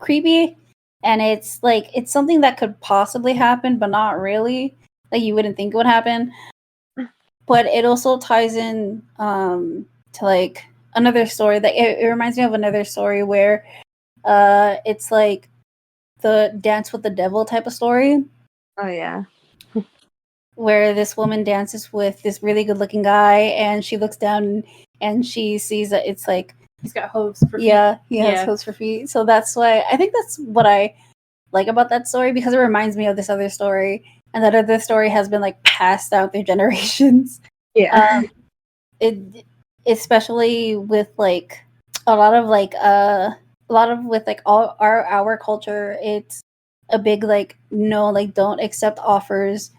creepy and it's it's something that could possibly happen, but not really. You wouldn't think it would happen. But it also ties in to another story that it reminds me of another story where it's the Dance with the Devil type of story. Oh yeah. Where this woman dances with this really good looking guy, and she looks down and she sees that it's he's got hooves for feet. Yeah, he has hooves for feet. So that's why I think that's what I like about that story, because it reminds me of this other story. And that other story has been passed down through generations. Yeah. It especially with a lot of with like all our culture, it's a big like no, like don't accept offers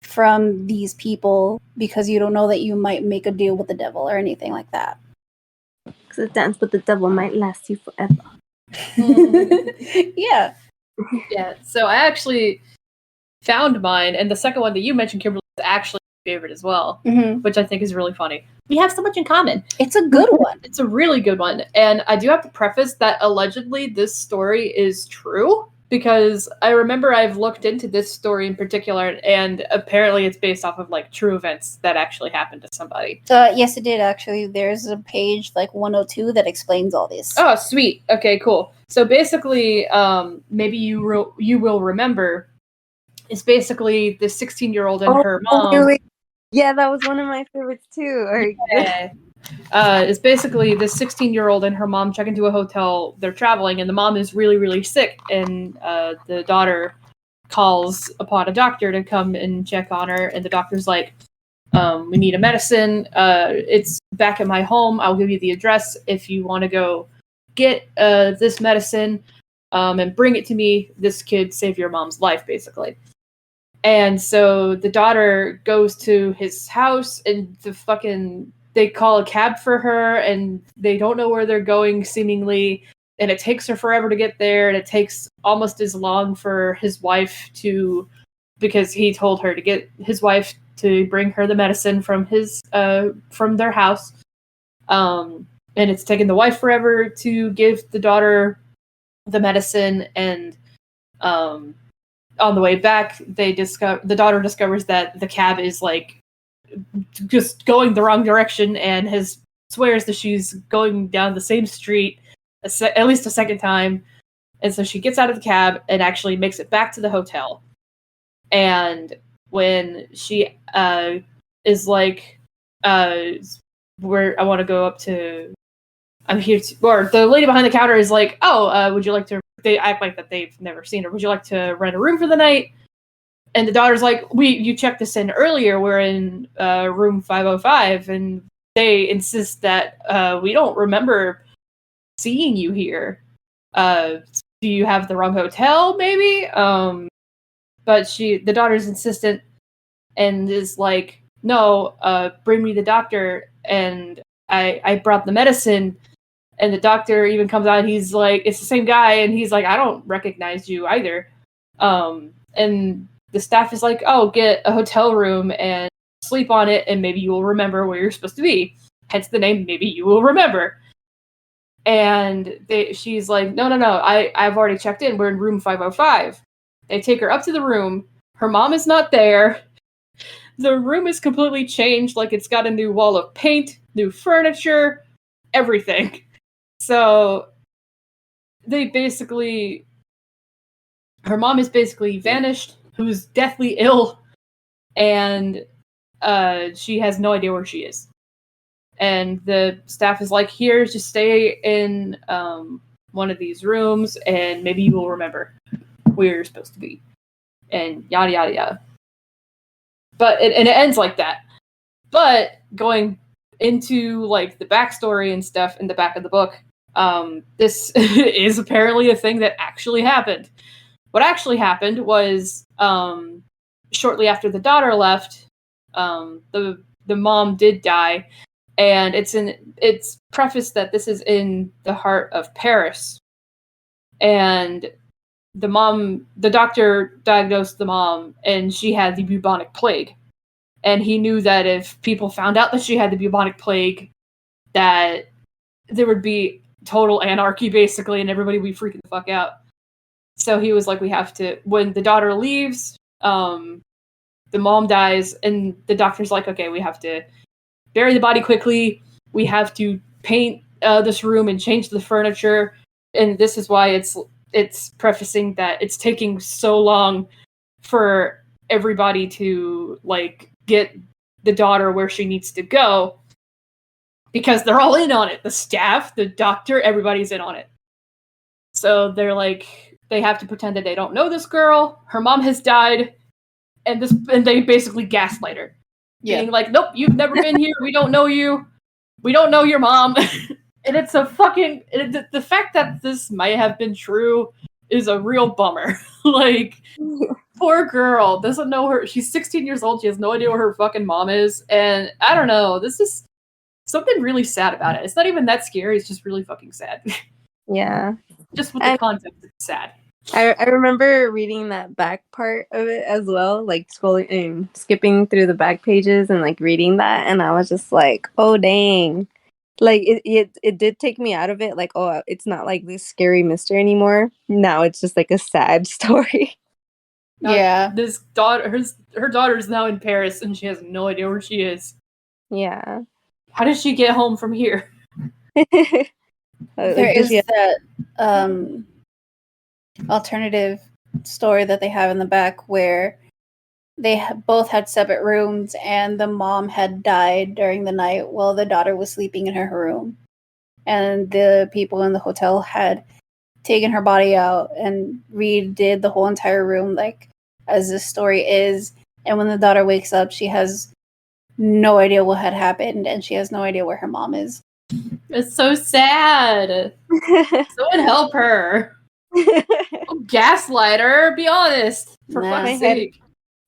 from these people because you don't know that you might make a deal with the devil or anything like that. Because a dance with the devil might last you forever. Yeah. Yeah. So I actually found mine, and the second one that you mentioned, Kimberly, is actually my favorite as well, which I think is really funny. We have so much in common. It's a good one. It's a really good one. And I do have to preface that allegedly this story is true, because I remember I've looked into this story in particular, and apparently it's based off of like true events that actually happened to somebody. Yes, it did actually. There's a page like 102 that explains all this. Oh, sweet. Okay, cool. So basically, maybe you will remember, it's basically this 16-year-old and her mom. Really? Yeah, that was one of my favorites too. Yeah. It's basically this 16-year-old and her mom check into a hotel. They're traveling, and the mom is really, really sick. And the daughter calls upon a doctor to come and check on her. And the doctor's like, we need a medicine. It's back at my home. I'll give you the address if you want to go get this medicine and bring it to me. This could save your mom's life, basically. And so the daughter goes to his house, and they call a cab for her, and they don't know where they're going, seemingly. And it takes her forever to get there, and it takes almost as long for his wife because he told her to get his wife to bring her the medicine from their house. And it's taken the wife forever to give the daughter the medicine, and on the way back, the daughter discovers that the cab is like just going the wrong direction, and swears that she's going down the same street at least a second time. And so she gets out of the cab and actually makes it back to the hotel. And when she is like, where I want to go up to, I'm here to, or the lady behind the counter is like, oh, would you like to, they act like that they've never seen her. Would you like to rent a room for the night? And the daughter's like, you checked us in earlier. We're in room 505. And they insist that we don't remember seeing you here. Do you have the wrong hotel, maybe? But the daughter's insistent and is like, no, bring me the doctor. And I brought the medicine. And the doctor even comes out, and he's like, it's the same guy, and he's like, I don't recognize you either. And the staff is like, oh, get a hotel room and sleep on it, and maybe you will remember where you're supposed to be. Hence the name, maybe you will remember. And she's like, no, I've already checked in. We're in room 505. They take her up to the room. Her mom is not there. The room is completely changed, like it's got a new wall of paint, new furniture, everything. So her mom is basically vanished, who's deathly ill, and she has no idea where she is. And the staff is like, here, just stay in one of these rooms, and maybe you will remember where you're supposed to be. And yada, yada, yada. But it ends like that. But going into like the backstory and stuff in the back of the book, this is apparently a thing that actually happened. What actually happened was shortly after the daughter left, the mom did die, and it's prefaced that this is in the heart of Paris, and the doctor diagnosed the mom, and she had the bubonic plague, and he knew that if people found out that she had the bubonic plague, that there would be total anarchy basically, and everybody would be freaking the fuck out. So he was like, we have to, when the daughter leaves, the mom dies, and the doctor's like, okay, we have to bury the body quickly. We have to paint this room and change the furniture. And this is why it's prefacing that it's taking so long for everybody to like get the daughter where she needs to go, because they're all in on it. The staff, the doctor, everybody's in on it. So they're like, they have to pretend that they don't know this girl. Her mom has died, and they basically gaslight her. Yeah. Being like, nope, you've never been here. We don't know you. We don't know your mom. And it's a fucking the fact that this might have been true is a real bummer. Like, poor girl doesn't know her. She's 16 years old. She has no idea where her fucking mom is, and I don't know. This is something really sad about it. It's not even that scary. It's just really fucking sad. Yeah. Just with the context, it's sad. I remember reading that back part of it as well, like scrolling, skipping through the back pages and like reading that, and I was just like, oh dang. Like it did take me out of it. Like, oh, it's not like this scary mystery anymore. Now it's just like a sad story. Yeah. This daughter, her daughter's now in Paris, and she has no idea where she is. Yeah. How does she get home from here? There is that alternative story that they have in the back where they both had separate rooms, and the mom had died during the night while the daughter was sleeping in her room. And the people in the hotel had taken her body out and redid the whole entire room, like as this story is. And when the daughter wakes up, she has no idea what had happened, and she has no idea where her mom is. It's so sad. Someone help her. Gaslight her. Be honest. For fuck's sake.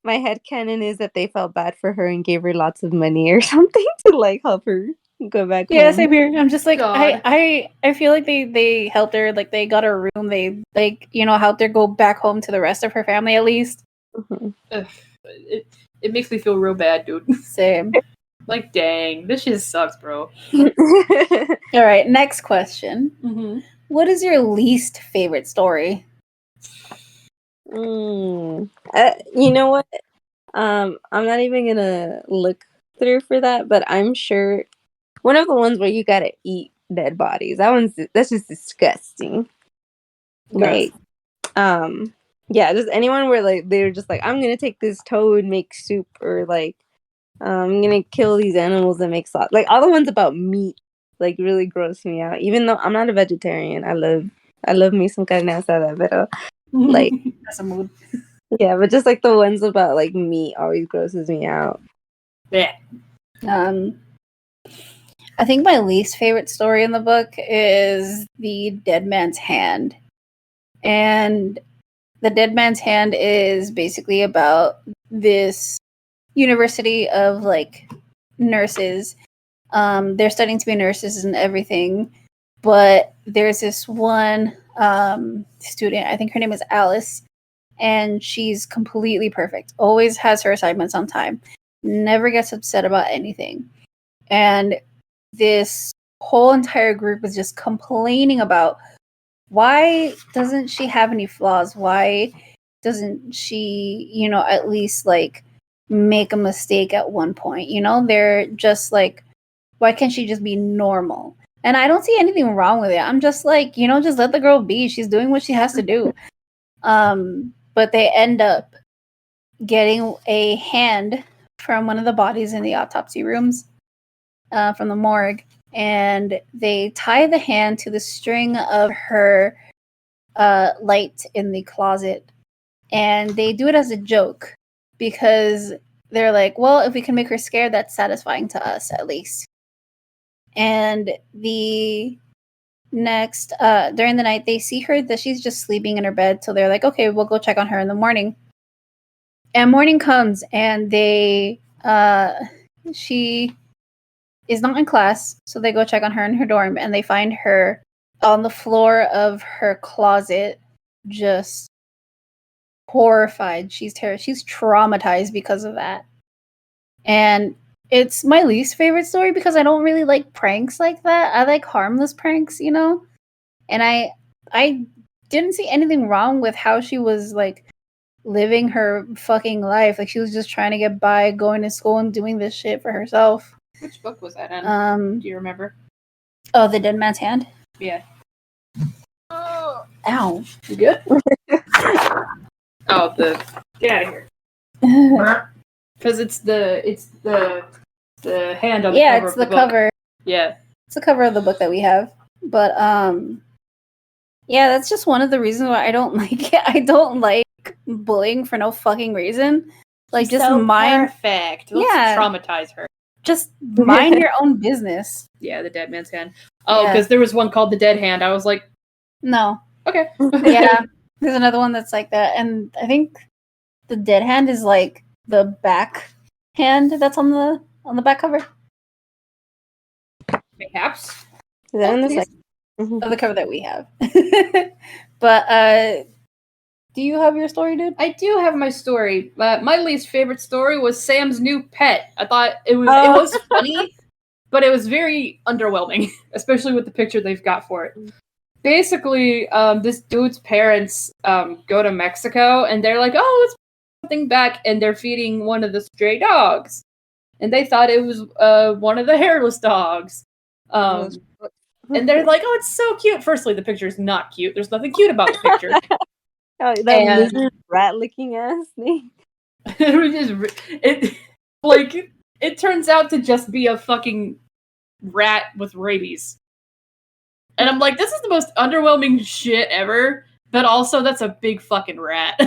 My headcanon is that they felt bad for her and gave her lots of money or something to like help her go back home. Yeah, same here. I'm just like, I feel like they helped her, like they got her room, they like, helped her go back home to the rest of her family at least. Mm-hmm. It makes me feel real bad, dude. Same. Like, dang, this shit sucks, bro. All right, next question. Mm-hmm. What is your least favorite story? You know what? I'm not even gonna look through for that, but I'm sure one of the ones where you gotta eat dead bodies. That's just disgusting. Gross. Like, yeah, just anyone where like they're just like, I'm gonna take this toad, make soup, or like, I'm gonna kill these animals and make sauce. Like all the ones about meat, like really gross me out. Even though I'm not a vegetarian, I love me some carne asada, but like that's a mood. Yeah, but just like the ones about like meat always grosses me out. Yeah. I think my least favorite story in the book is The Dead Man's Hand. And The Dead Man's Hand is basically about this university of like nurses. They're studying to be nurses and everything, but there's this one student, I think her name is Alice, and she's completely perfect. Always has her assignments on time. Never gets upset about anything. And this whole entire group is just complaining about why doesn't she have any flaws? Why doesn't she, at least like make a mistake at one point? They're just like, why can't she just be normal? And I don't see anything wrong with it. I'm just like, just let the girl be. She's doing what she has to do. But they end up getting a hand from one of the bodies in the autopsy rooms from the morgue. And they tie the hand to the string of her light in the closet. And they do it as a joke because they're like, well, if we can make her scared, that's satisfying to us at least. And the next, during the night, they see her that she's just sleeping in her bed. So they're like, okay, we'll go check on her in the morning. And morning comes and she is not in class. So they go check on her in her dorm and they find her on the floor of her closet, just horrified. She's traumatized because of that. And it's my least favorite story because I don't really like pranks like that. I like harmless pranks, And I didn't see anything wrong with how she was like living her fucking life. Like she was just trying to get by, going to school and doing this shit for herself. Which book was that in? Do you remember? Oh, The Dead Man's Hand? Yeah. Oh. Ow. You good? Get out of here. Because it's the hand on the cover. Yeah, it's the cover. Yeah. It's the cover of the book that we have. But yeah, that's just one of the reasons why I don't like it. I don't like bullying for no fucking reason. Like, she's just so perfect. Let's traumatize her. just mind your own business. Yeah, the dead man's hand. Oh, because there was one called the dead hand. I was like, no. Okay. Yeah, there's another one that's like that, and I think the dead hand is like the back hand that's on the back cover. Perhaps. Is that on the second? Of the cover that we have. But do you have your story, dude? I do have my story. My least favorite story was Sam's new pet. I thought it was funny, but it was very underwhelming, especially with the picture they've got for it. Basically, this dude's parents go to Mexico, and they're like, "Oh, let's put something back," and they're feeding one of the stray dogs, and they thought it was one of the hairless dogs. And they're like, "Oh, it's so cute." Firstly, the picture is not cute. There's nothing cute about the picture. Oh, that lizard rat licking ass thing. It turns out to just be a fucking rat with rabies. And I'm like, this is the most underwhelming shit ever, but also that's a big fucking rat.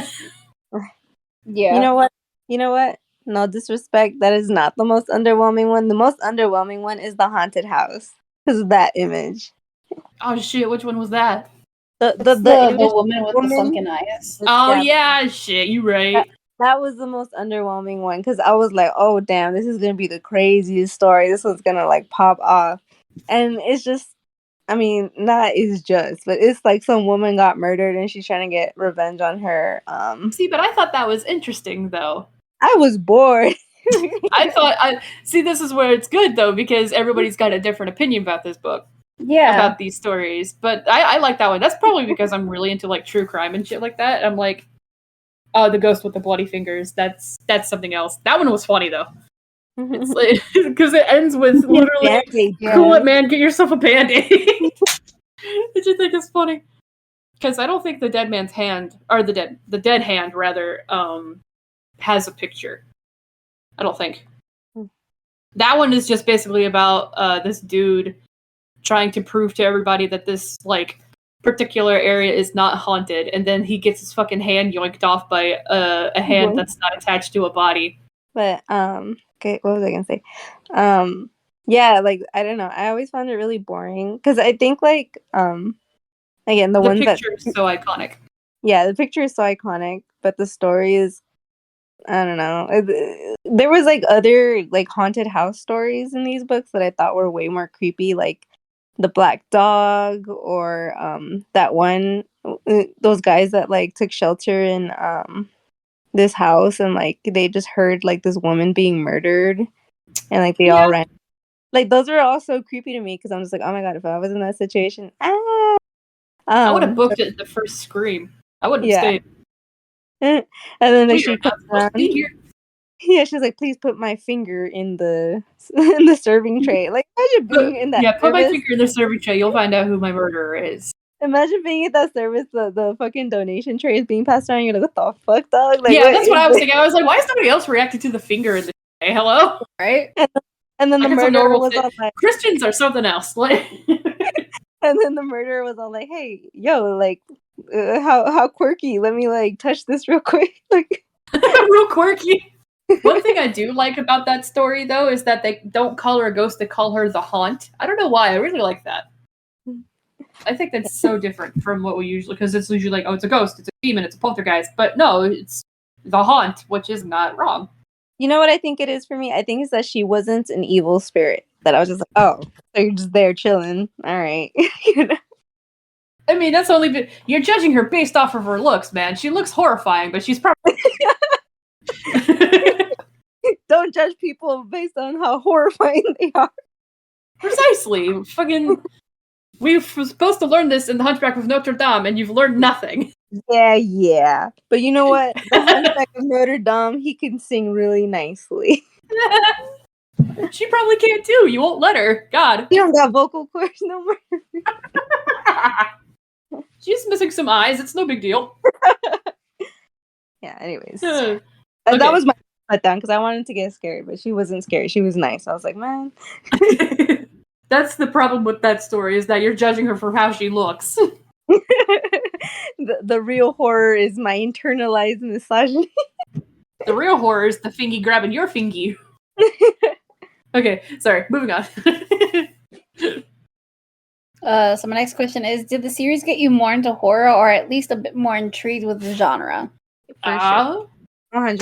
Yeah. You know what? No disrespect, that is not the most underwhelming one. The most underwhelming one is the haunted house. Because of that image. Oh shit, which one was that? The woman with the sunken eyes. Oh yeah, shit, you right. That was the most underwhelming one because I was like, oh damn, this is gonna be the craziest story. This one's gonna like pop off. And it's just, I mean, not is just, but it's like some woman got murdered and she's trying to get revenge on her. See, but I thought that was interesting though. I was bored. This is where it's good though, because everybody's got a different opinion about this book. Yeah. About these stories. But I like that one. That's probably because I'm really into like true crime and shit like that. I'm like, oh, the ghost with the bloody fingers. That's something else. That one was funny though. It's like, because it ends with literally, cool it, man, get yourself a band-aid. Which I think is funny. Because I don't think the dead man's hand, or the dead hand rather, has a picture. I don't think. That one is just basically about this dude trying to prove to everybody that this like particular area is not haunted, and then he gets his fucking hand yoinked off by a hand that's not attached to a body. But okay, what was I gonna say? Yeah, like I don't know. I always found it really boring because I think like again the one picture is so iconic. Yeah, the picture is so iconic, but the story is, I don't know. There was like other like haunted house stories in these books that I thought were way more creepy, like the black dog, or that one, those guys that like took shelter in this house and like they just heard like this woman being murdered and like they all ran. Like those were all so creepy to me because I'm just like, oh my god, if I was in that situation, I would have booked it the first Scream. I wouldn't have stayed. And then like, she comes around. Yeah, she's like, please put my finger in the serving tray. Like, imagine being in that. Yeah, put my finger in the serving tray. You'll find out who my murderer is. Imagine being at that service, the fucking donation tray is being passed around. You're like, what the fuck, dog? Like, yeah, that's what I was thinking. I was like, why is nobody else reacting to the finger in the tray? Hello, right? And then the murderer was all like, Christians are something else. Like, and then the murderer was all like, hey, yo, like, how quirky? Let me like touch this real quick, like, real quirky. One thing I do like about that story, though, is that they don't call her a ghost; they call her the haunt. I don't know why. I really like that. I think that's so different from what we usually, because it's usually like, oh, it's a ghost, it's a demon, it's a poltergeist. But no, it's the haunt, which is not wrong. You know what I think it is for me? I think it's that she wasn't an evil spirit. That I was just like, oh, so you're just there chilling. All right. You know? I mean, that's only you're judging her based off of her looks, man. She looks horrifying, but she's probably. Don't judge people based on how horrifying they are. Precisely. Fucking. We were supposed to learn this in The Hunchback of Notre Dame, and you've learned nothing. Yeah. But you know what? The Hunchback of Notre Dame, he can sing really nicely. She probably can too. You won't let her. God. You don't got vocal cords no more. She's missing some eyes. It's no big deal. Yeah, anyways. Okay. That was my letdown because I wanted to get scared, but she wasn't scary. She was nice. I was like, man. That's the problem with that story, is that you're judging her for how she looks. The real horror is my internalized misogyny. The real horror is the fingy grabbing your fingy. Okay, sorry. Moving on. So my next question is: did the series get you more into horror, or at least a bit more intrigued with the genre? For sure. 100%.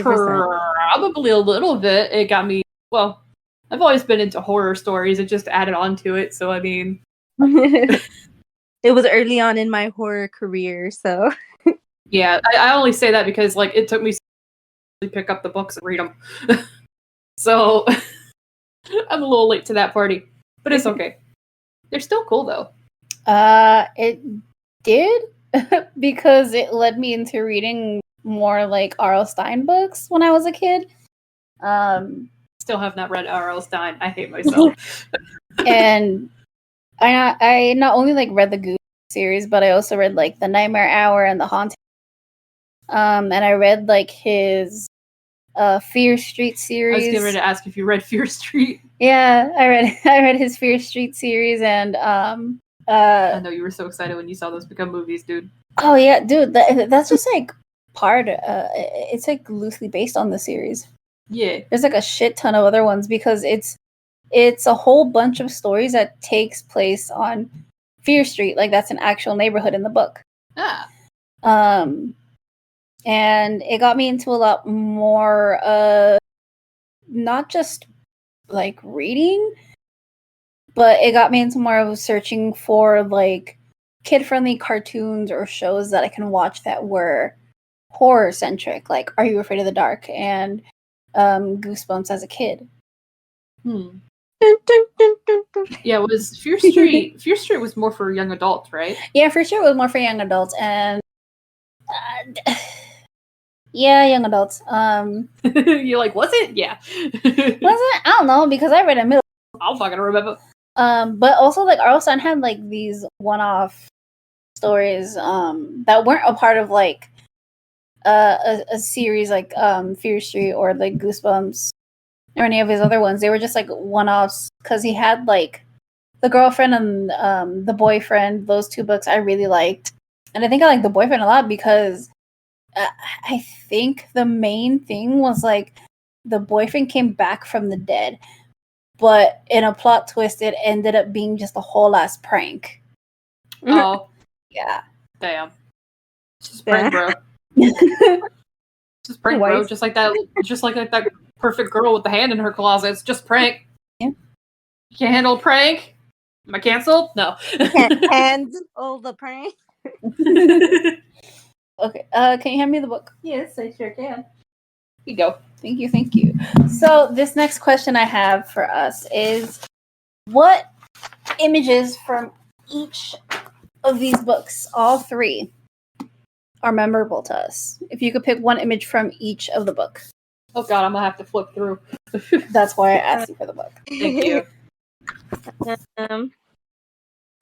Probably a little bit. It got me. Well, I've always been into horror stories. It just added on to it. So I mean, it was early on in my horror career, so yeah. I only say that because like it took me to pick up the books and read them. So I'm a little late to that party, but it's okay. They're still cool though. It did because it led me into reading more like R.L. Stein books when I was a kid. Still have not read R.L. Stein. I hate myself. And I not only like read the Goose series, but I also read like the Nightmare Hour and the Haunted. And I read like his Fear Street series. I was getting ready to ask if you read Fear Street. Yeah, I read his Fear Street series, and I know you were so excited when you saw those become movies, dude. Oh yeah, dude, that's just like part. It's like loosely based on the series. Yeah, there's like a shit ton of other ones because it's a whole bunch of stories that takes place on Fear Street. Like that's an actual neighborhood in the book. And it got me into a lot more not just like reading, but it got me into more of searching for like kid-friendly cartoons or shows that I can watch that were horror-centric, like Are You Afraid of the Dark and Goosebumps as a kid. Yeah, it was Fear Street. Fear Street was more for young adults, right? Yeah, for sure it was more for young adults, and yeah, young adults. You're like, was it? Yeah. Was it? I don't know because I read it in middle. I'll fucking remember. But also like R.L. Stein had like these one-off stories that weren't a part of like a series like Fear Street or like Goosebumps or any of his other ones. They were just like one-offs because he had like The Girlfriend and The Boyfriend. Those two books I really liked, and I think I like The Boyfriend a lot because I think the main thing was like the boyfriend came back from the dead, but in a plot twist, it ended up being just a whole ass prank. Oh, yeah. Damn. Just prank, bro. Just prank, bro. Just like that. Just like that perfect girl with the hand in her closet. It's just prank. Yeah. You can't handle a prank. Am I canceled? No. Can't handle the prank. Okay. Can you hand me the book? Yes, I sure can. Here you go. Thank you. So this next question I have for us is, what images from each of these books, all three, are memorable to us? If you could pick one image from each of the books. Oh god, I'm gonna have to flip through. That's why I asked you for the book. Thank you.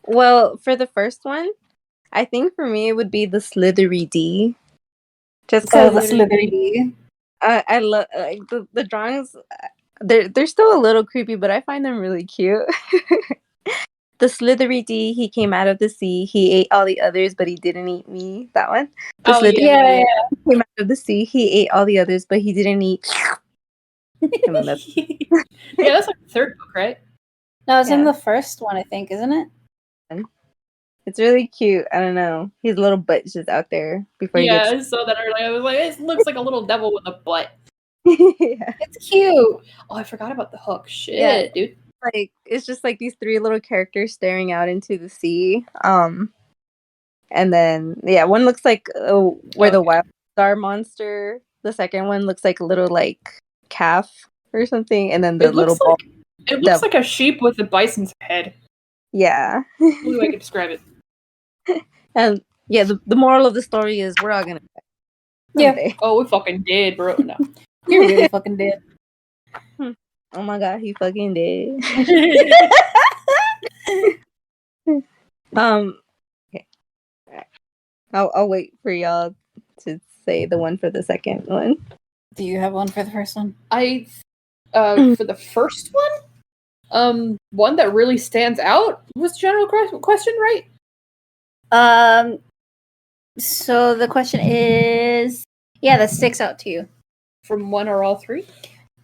Well, for the first one, I think for me it would be the Slithery D. Just because the Slithery D. I love like the drawings. They're still a little creepy, but I find them really cute. The Slithery D, he came out of the sea. He ate all the others, but he didn't eat me. That one. The Slithery yeah. came out of the sea. He ate all the others, but he didn't eat. Yeah, that's like the third book, right? No, it's in the first one, I think, isn't it? It's really cute. I don't know. His little butt just out there before he gets... I saw that earlier. I was like, it looks like a little devil with a butt. Yeah. It's cute. Oh, I forgot about the hook. Shit, dude. Like, it's just like these three little characters staring out into the sea. And then, one looks like where the wild star monster. The second one looks like a little, like, calf or something. And then the little ball. It looks like a sheep with a bison's head. Yeah. What do I can describe it? And the moral of the story is we're all gonna die. Yeah. Oh, we fucking did, bro. No. You're really fucking dead. Oh my god, he fucking did. Okay. I'll wait for y'all to say the one for the second one. Do you have one for the first one? For the first one, one that really stands out was general question, right? So the question is, that sticks out to you. From one or all three?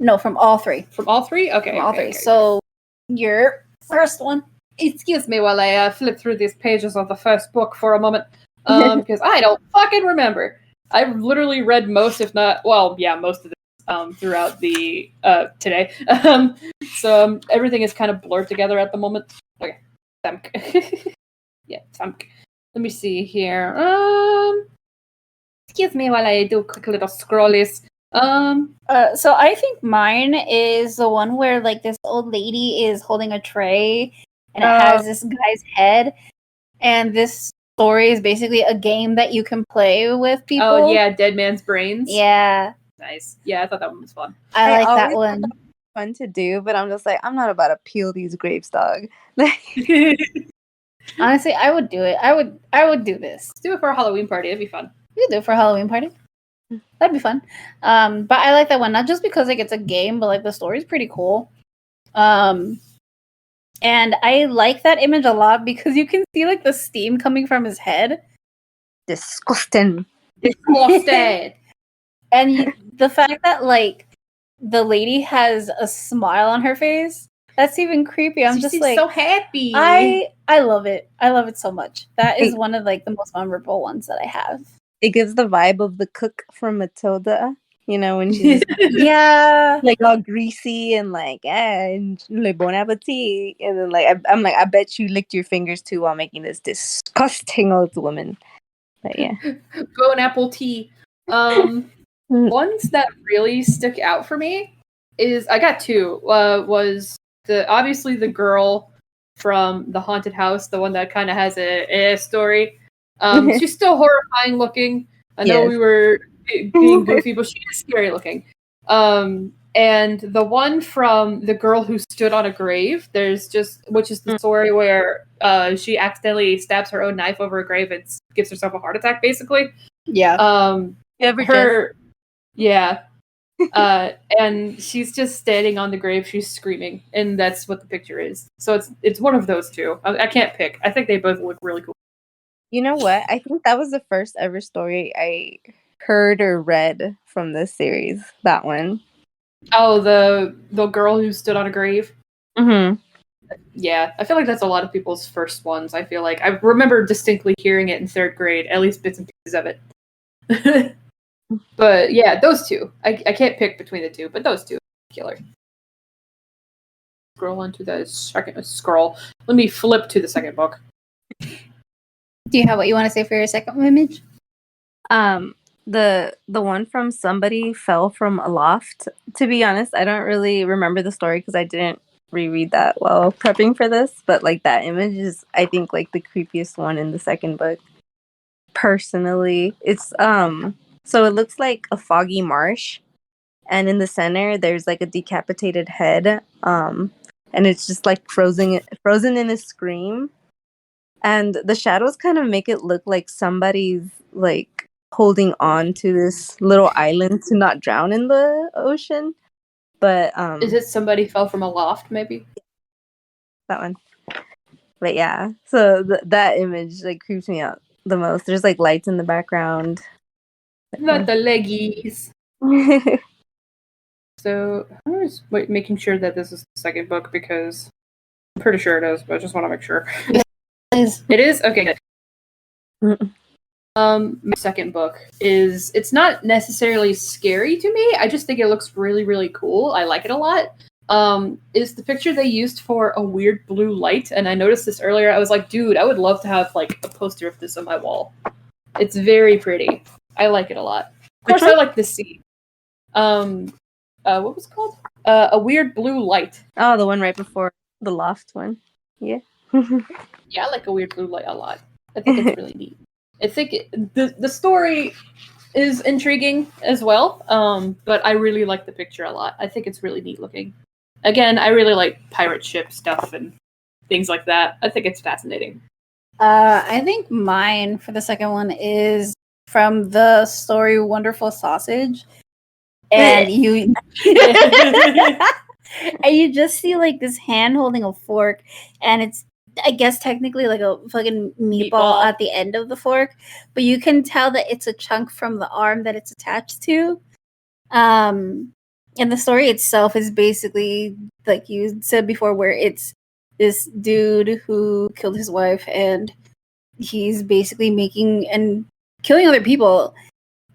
No, from all three. From all three? Okay. From all three. So your first one. Excuse me while I flip through these pages of the first book for a moment. Because I don't fucking remember. I've literally read most, if not, most of this throughout the today. So everything is kind of blurred together at the moment. Okay. Yeah, Let me see here. Excuse me while I do a quick little scrollies. So I think mine is the one where like this old lady is holding a tray and it has this guy's head, and this story is basically a game that you can play with people. Oh yeah, Dead Man's Brains. Yeah. Nice. Yeah, I thought that one was fun. I like that one. Fun to do, but I'm just like, I'm not about to peel these grapes, dog. Honestly, I would do it. I would do this. Let's do it for a Halloween party. It'd be fun. We could do it for a Halloween party. That'd be fun. But I like that one, not just because like it's a game, but like the story's pretty cool. And I like that image a lot because you can see like the steam coming from his head. Disgusting. And the fact that like the lady has a smile on her face, that's even creepy. I'm just like so happy. I love it. I love it so much. That is one of like the most memorable ones that I have. It gives the vibe of the cook from Matilda, when she's yeah, like all greasy and like, and like bon appetit, and then like I'm like, I bet you licked your fingers too while making this disgusting old woman. But yeah, bon appetit. Ones that really stick out for me is I got two. Was obviously the girl from the haunted house, the one that kind of has a story. She's still horrifying looking. I know we were being goofy, but she is scary looking. And the one from the girl who stood on a grave, which is the story where she accidentally stabs her own knife over a grave and gives herself a heart attack, basically. Yeah. Yeah. And she's just standing on the grave. She's screaming, and that's what the picture is. So it's one of those two. I can't pick. I think they both look really cool. You know what? I think that was the first ever story I heard or read from this series. That one. Oh, the girl who stood on a grave. Mm-hmm. Yeah, I feel like that's a lot of people's first ones. I feel like I remember distinctly hearing it in third grade, at least bits and pieces of it. But yeah, those two. I can't pick between the two, but those two, killer. Scroll onto the second scroll. Let me flip to the second book. Do you have what you want to say for your second image? The one from Somebody Fell from a Loft. To be honest, I don't really remember the story because I didn't reread that while prepping for this. But like that image is, I think, like the creepiest one in the second book. Personally, it's so it looks like a foggy marsh, and in the center there's like a decapitated head, and it's just like frozen in a scream. And the shadows kind of make it look like somebody's like holding on to this little island to not drown in the ocean. But is it Somebody Fell from a Loft, maybe? That one. But yeah, so that image like creeps me out the most. There's like lights in the background. Not the leggies. So I was making sure that this is the second book because I'm pretty sure it is, but I just want to make sure. It is? Okay, good. My second book it's not necessarily scary to me. I just think it looks really, really cool. I like it a lot. Is the picture they used for A Weird Blue Light, and I noticed this earlier. I was like, dude, I would love to have like a poster of this on my wall. It's very pretty. I like it a lot. Of course, I like this scene. What was it called? A Weird Blue Light. Oh, the one right before the loft one. Yeah. Yeah, I like A Weird Blue Light a lot. I think it's really neat. I think the story is intriguing as well, but I really like the picture a lot. I think it's really neat looking. Again, I really like pirate ship stuff and things like that. I think it's fascinating. I think mine for the second one is from the story Wonderful Sausage. And you and you just see like this hand holding a fork, and it's, I guess, technically like a fucking meatball at the end of the fork, but you can tell that it's a chunk from the arm that it's attached to. And And the story itself is basically, like you said before, where it's this dude who killed his wife, and he's basically making and killing other people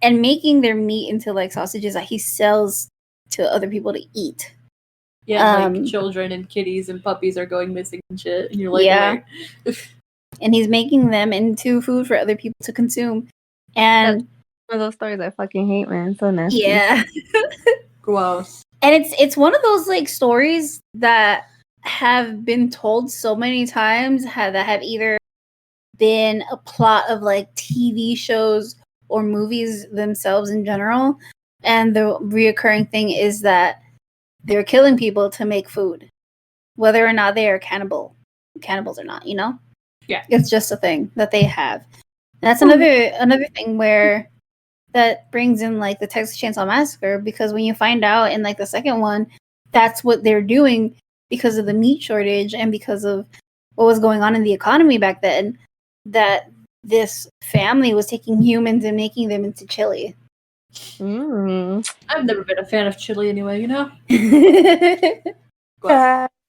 and making their meat into like sausages that he sells to other people to eat. Yeah, like children and kitties and puppies are going missing and shit, and you're like, yeah. And he's making them into food for other people to consume. And that's one of those stories I fucking hate, man. So nasty. Yeah. Gross. And it's one of those like stories that have been told so many times that have either been a plot of like TV shows or movies themselves in general. And the reoccurring thing is that they're killing people to make food, whether or not they are cannibals or not, you know? Yeah. It's just a thing that they have. And that's another thing where that brings in like the Texas Chainsaw Massacre, because when you find out in like the second one, that's what they're doing because of the meat shortage and because of what was going on in the economy back then, that this family was taking humans and making them into chili. I've never been a fan of chili anyway, you know?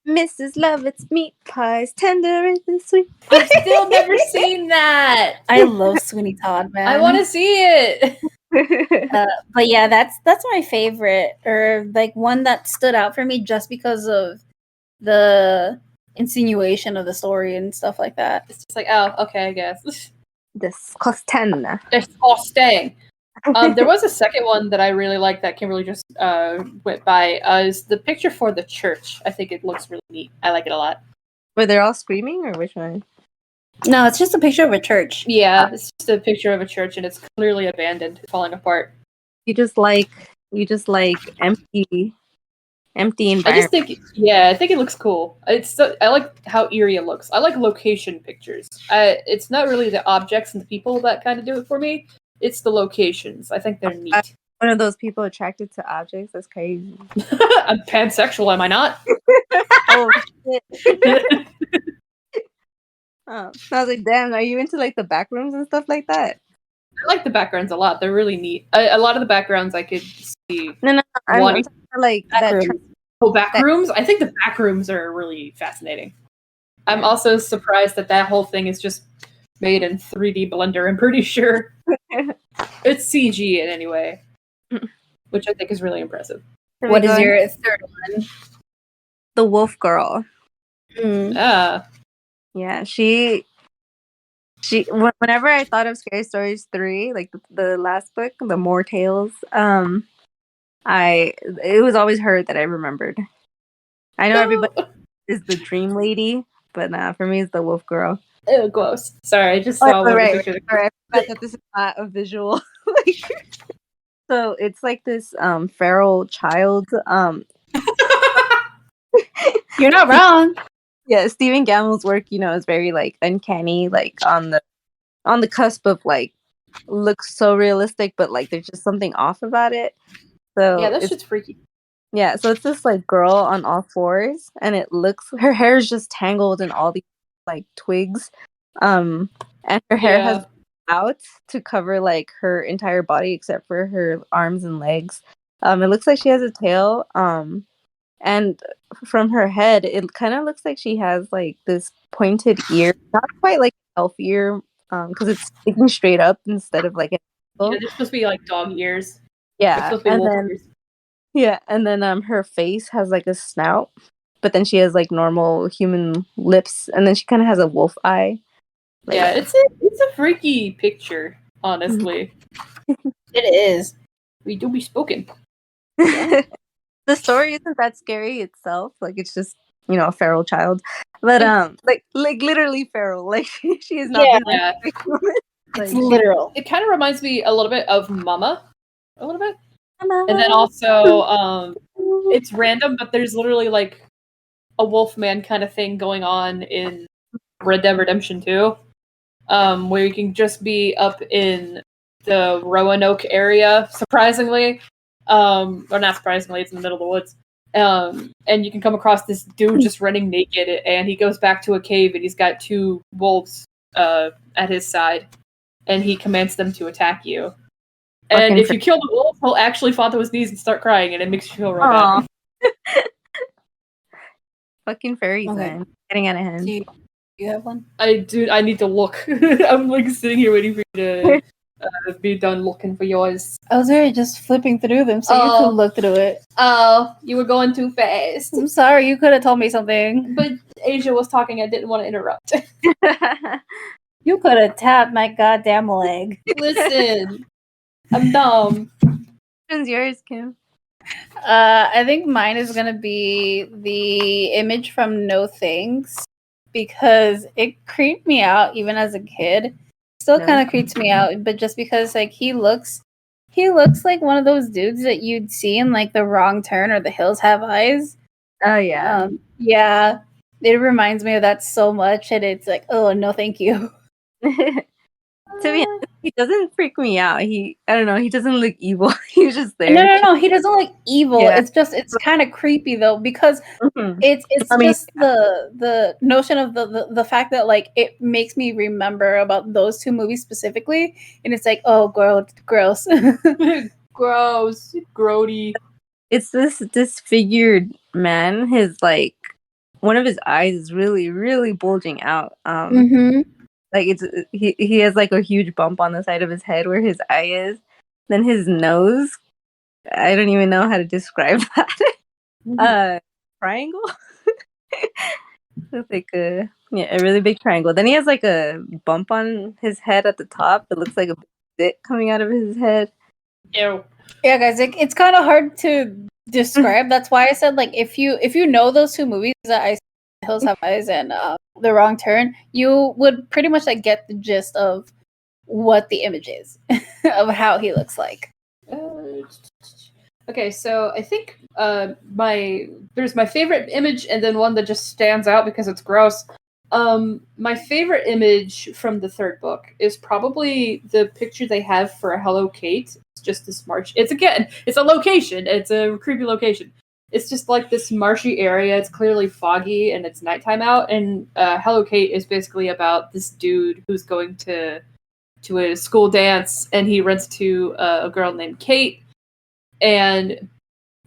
Mrs. Lovett's meat pies, tender and sweet. I've still never seen that. I love Sweeney Todd, man. I want to see it. But yeah, that's my favorite, or like one that stood out for me just because of the insinuation of the story and stuff like that. It's just like, oh, okay, I guess. Disgusting. Disgusting. There was a second one that I really liked that Kimberly just went by. Is the picture for the church. I think it looks really neat. I like it a lot. Were they all screaming, or which one? No, it's just a picture of a church. Yeah, it's just a picture of a church, and it's clearly abandoned, falling apart. You just like empty environment. I think it looks cool. I like how eerie it looks. I like location pictures. It's not really the objects and the people that kind of do it for me. It's the locations. I think they're neat. I'm one of those people attracted to objects. That's crazy. I'm pansexual, am I not? Oh shit. Oh, I was like, damn, are you into like the back rooms and stuff like that? I like the backgrounds a lot. They're really neat. A lot of the backgrounds I could see. No, I'm talking about, like back rooms. I think the back rooms are really fascinating. I'm also surprised that whole thing is just made in 3D Blender. I'm pretty sure it's CG in any way, which I think is really impressive. What is your third one? The Wolf Girl. Yeah, she. Whenever I thought of Scary Stories 3, like the last book, The More Tales, it was always her that I remembered. I know everybody is the Dream Lady, but nah, for me it's the Wolf Girl. Oh, gross. Sorry, I just saw one picture. I forgot that this is not a visual. So it's like this feral child. You're not wrong. Yeah, Stephen Gammell's work, is very like uncanny, like on the cusp of like looks so realistic, but like there's just something off about it. So yeah, that shit's freaky. Yeah, so it's this like girl on all fours, and her hair is just tangled in all these like twigs, and her hair has out to cover like her entire body except for her arms and legs. It looks like she has a tail, and from her head, it kind of looks like she has like this pointed ear, not quite like elf ear, because it's sticking straight up instead of like an elf. Yeah, they're supposed to be like dog ears. Yeah, and then her face has like a snout, but then she has like normal human lips, and then she kind of has a wolf eye. Like, yeah, it's a freaky picture, honestly. It is. We do be spoken. Yeah. The story isn't that scary itself. Like it's just a feral child, but like literally feral. Like she is not. Yeah. It's literal. It kind of reminds me a little bit of Mama, a little bit, and then also it's random, but there's literally like a Wolfman kind of thing going on in Red Dead Redemption 2, where you can just be up in the Roanoke area, surprisingly. Or not surprisingly, it's in the middle of the woods. And you can come across this dude just running naked, and he goes back to a cave, and he's got 2 wolves at his side, and he commands them to attack you. And if you kill the wolf, he'll actually fall to his knees and start crying, and it makes you feel real bad. Fucking fairies, man. Getting out of hand. Do you have one? I do. I need to look. I'm like sitting here waiting for you to be done looking for yours. I was already just flipping through them, so you could look through it. Oh, you were going too fast. I'm sorry, you could have told me something. But Asia was talking. I didn't want to interrupt. You could have tapped my goddamn leg. Listen, I'm dumb. What's yours, Kim? I think mine is gonna be the image from No Thanks, because it creeped me out even as a kid. Still kind of creeps me out, but just because like he looks like one of those dudes that you'd see in like The Wrong Turn or The Hills Have Eyes. Oh yeah. Yeah. It reminds me of that so much, and it's like, oh no, thank you. To be honest, he doesn't freak me out. I don't know, he doesn't look evil. He's just there. No, he doesn't look evil. Yeah. It's kind of creepy though, because it's just the notion of the fact that like it makes me remember about those two movies specifically, and it's like, oh, gross. Gross, grody. It's this disfigured man. His like one of his eyes is really, really bulging out. Like he has like a huge bump on the side of his head where his eye is. Then his nose, I don't even know how to describe that. Triangle. It's like a really big triangle. Then he has like a bump on his head at the top. It looks like a dick coming out of his head. Ew. Yeah, guys, it's kind of hard to describe. That's why I said like if you know those two movies that I Hills Have Eyes and The Wrong Turn, you would pretty much like get the gist of what the image is of how he looks like. Okay, so I think there's my favorite image and then one that just stands out because it's gross. My favorite image from the third book is probably the picture they have for Hello Kate. It's just this marsh. It's a location. It's a creepy location. It's just like this marshy area. It's clearly foggy and it's nighttime out. And Hello Kate is basically about this dude who's going to a school dance, and he runs to a girl named Kate. And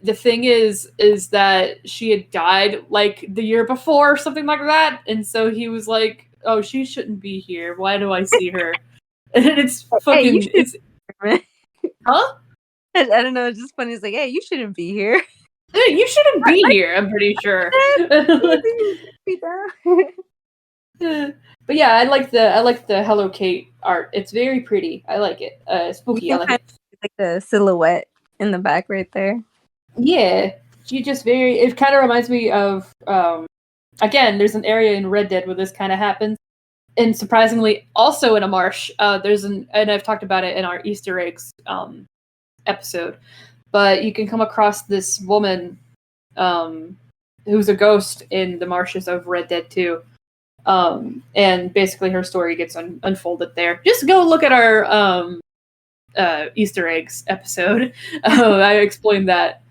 the thing is that she had died like the year before or something like that. And so he was like, "Oh, she shouldn't be here. Why do I see her?" And it's fucking. Huh? I don't know. It's just funny. It's like, hey, you shouldn't be here. You shouldn't be here, I'm pretty sure. But yeah, I like the Hello Kate art. It's very pretty. I like it. Spooky. I like it. Like the silhouette in the back right there. Yeah. It kind of reminds me of again, there's an area in Red Dead where this kind of happens. And surprisingly, also in a marsh, and I've talked about it in our Easter eggs episode. But you can come across this woman who's a ghost in the marshes of Red Dead 2. And basically her story gets unfolded there. Just go look at our Easter eggs episode. I explained that.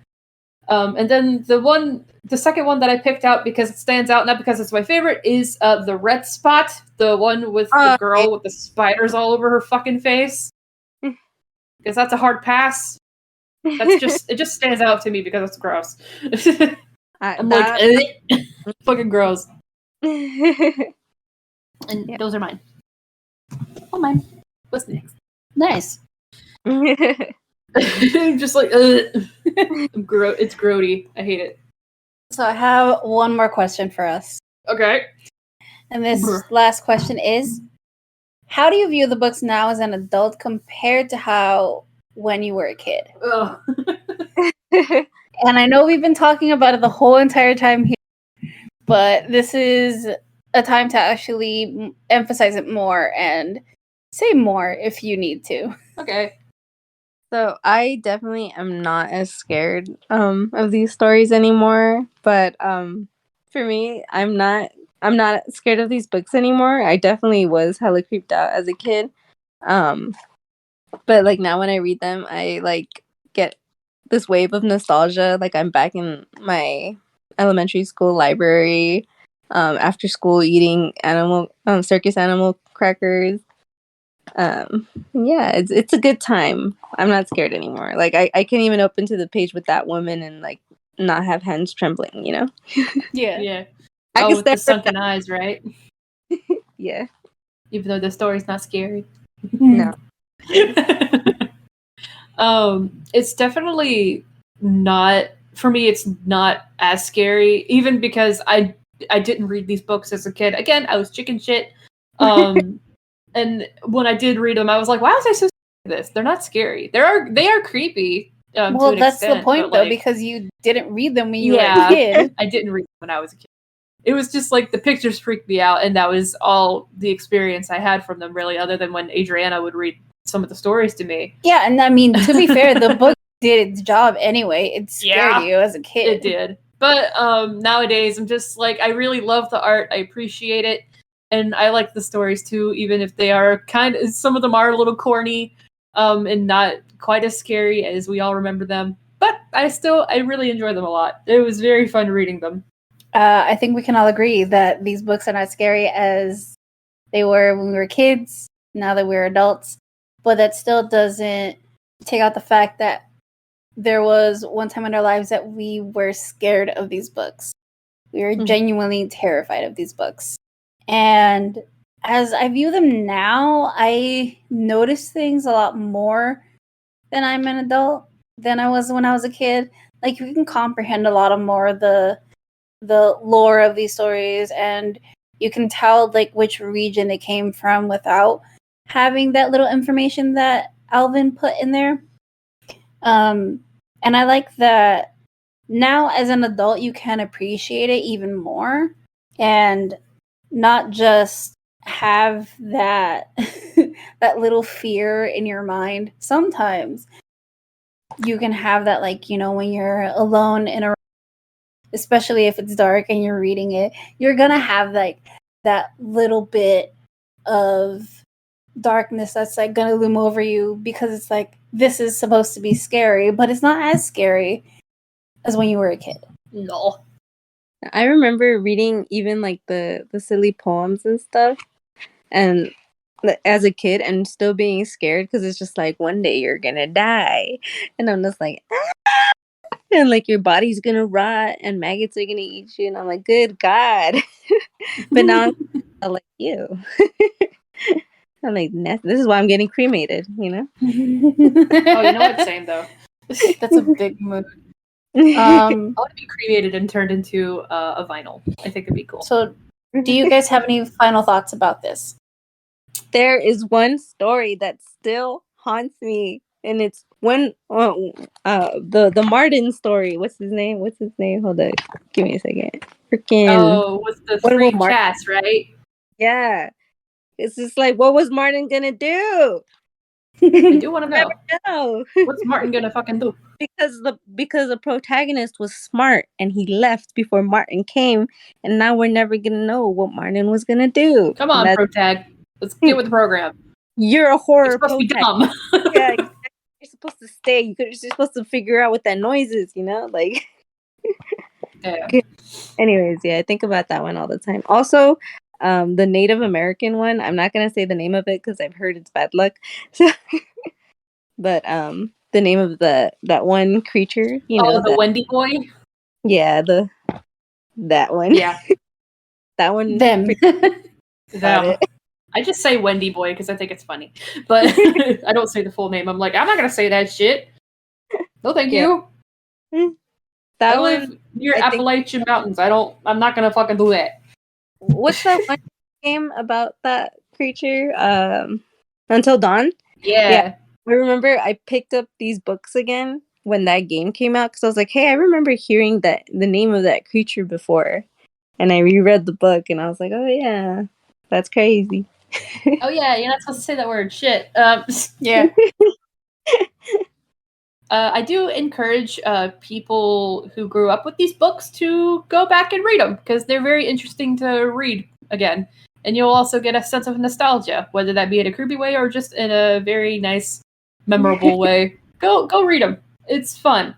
And then the second one that I picked out because it stands out, not because it's my favorite, is the red spot. The one with the girl with the spiders all over her fucking face. Because that's a hard pass. It just stands out to me because it's gross. I'm like, fucking gross. And those are mine. Oh, mine. What's next? Nice. Just like, it's grody. I hate it. So I have one more question for us. Okay. And this last question is, how do you view the books now as an adult compared to how when you were a kid? And I know we've been talking about it the whole entire time here, but this is a time to actually emphasize it more and say more if you need to. Okay. So I definitely am not as scared of these stories anymore. But for me, I'm not scared of these books anymore. I definitely was hella creeped out as a kid. But like now when I read them, I like get this wave of nostalgia. Like I'm back in my elementary school library, after school eating circus animal crackers. Yeah, it's a good time. I'm not scared anymore. Like I can even open to the page with that woman and like not have hands trembling, you know? Yeah. I Oh, can with stare the sunken eyes, right? Yeah. Even though the story's not scary. No. It's definitely not for me. It's not as scary, even because I didn't read these books as a kid. Again, I was chicken shit. And when I did read them, I was like, "Why was I so scared of this? They're not scary. They are creepy." Well, to an that's extent, the point, but, though, like, because you didn't read them when you were a yeah, kid. I didn't read them when I was a kid. It was just like the pictures freaked me out, and that was all the experience I had from them, really, other than when Adriana would read some of the stories to me. Yeah, and I mean, to be fair, the book did its job anyway. It scared you as a kid. It did. But nowadays, I'm just like, I really love the art. I appreciate it. And I like the stories too, even if they are some of them are a little corny and not quite as scary as we all remember them. But I really enjoy them a lot. It was very fun reading them. I think we can all agree that these books are not scary as they were when we were kids, now that we're adults. But that still doesn't take out the fact that there was one time in our lives that we were scared of these books. We were genuinely terrified of these books. And as I view them now, I notice things a lot more than I'm an adult than I was when I was a kid. Like, you can comprehend a lot of more of the lore of these stories, and you can tell like which region they came from without having that little information that Alvin put in there. And I like that now as an adult you can appreciate it even more and not just have that that little fear in your mind. Sometimes you can have that, like, you know, when you're alone in a, especially if it's dark and you're reading it, you're gonna have like that little bit of darkness that's like gonna loom over you, because it's like, this is supposed to be scary, but it's not as scary as when you were a kid. No. I remember reading even like the silly poems and stuff, and as a kid, and still being scared because it's just like, one day you're gonna die, and I'm just like, and like your body's gonna rot and maggots are gonna eat you, and I'm like, good God. But now I'm like, you. I'm like, this is why I'm getting cremated, you know? Oh, you know what? Same though. That's a big move. I want to be cremated and turned into a vinyl. I think it'd be cool. So, do you guys have any final thoughts about this? There is one story that still haunts me, and it's when the Martin story. What's his name? Hold on, give me a second. Freaking with the what three will chats, right? Yeah, it's just like, what was Martin gonna do? I do want to know. know. What's Martin gonna fucking do? Because the protagonist was smart and he left before Martin came, and now we're never gonna know what Martin was gonna do. Come on, protag. Let's get with the program. You're a horror. You're supposed to be dumb. Yeah, exactly. You're supposed to stay. You're supposed to figure out what that noise is, you know? Like, yeah. Anyways, yeah, I think about that one all the time. Also, the Native American one, I'm not gonna say the name of it because I've heard it's bad luck. So, but the name of that one creature, you know, the Wendy boy. Yeah, that one. Yeah, that one. Them. I just say Wendy boy because I think it's funny, but I don't say the full name. I'm like, I'm not gonna say that shit. No, thank you. That I live near Appalachian Mountains. I'm not gonna fucking do that. What's that one game about that creature? Until Dawn. Yeah. I remember I picked up these books again when that game came out because I was like, hey, I remember hearing the name of that creature before, and I reread the book and I was like, oh yeah, that's crazy. Oh yeah, you're not supposed to say that word. Shit. Yeah. I do encourage people who grew up with these books to go back and read them because they're very interesting to read again, and you'll also get a sense of nostalgia, whether that be in a creepy way or just in a very nice, memorable way. Go read them. It's fun.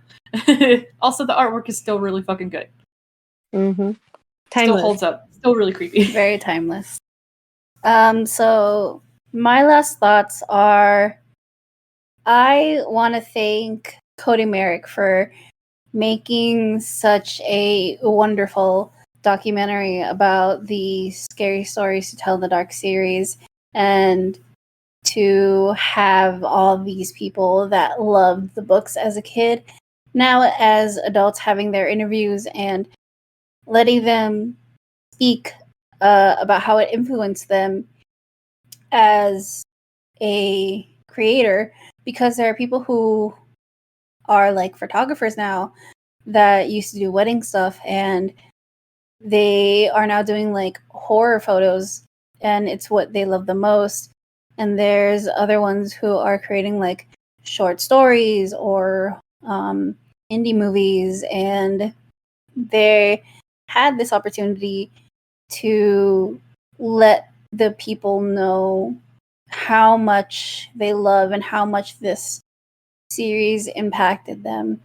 Also, the artwork is still really fucking good. Mm-hmm. Still holds up. Still really creepy. Very timeless. So My last thoughts are I want to thank Cody Merrick for making such a wonderful documentary about the Scary Stories to Tell in the Dark series, and to have all these people that loved the books as a kid now as adults having their interviews and letting them speak about how it influenced them as a creator, because there are people who are like photographers now that used to do wedding stuff, and they are now doing like horror photos, and it's what they love the most. And there's other ones who are creating like short stories or indie movies, and they had this opportunity to let the people know how much they love and how much this series impacted them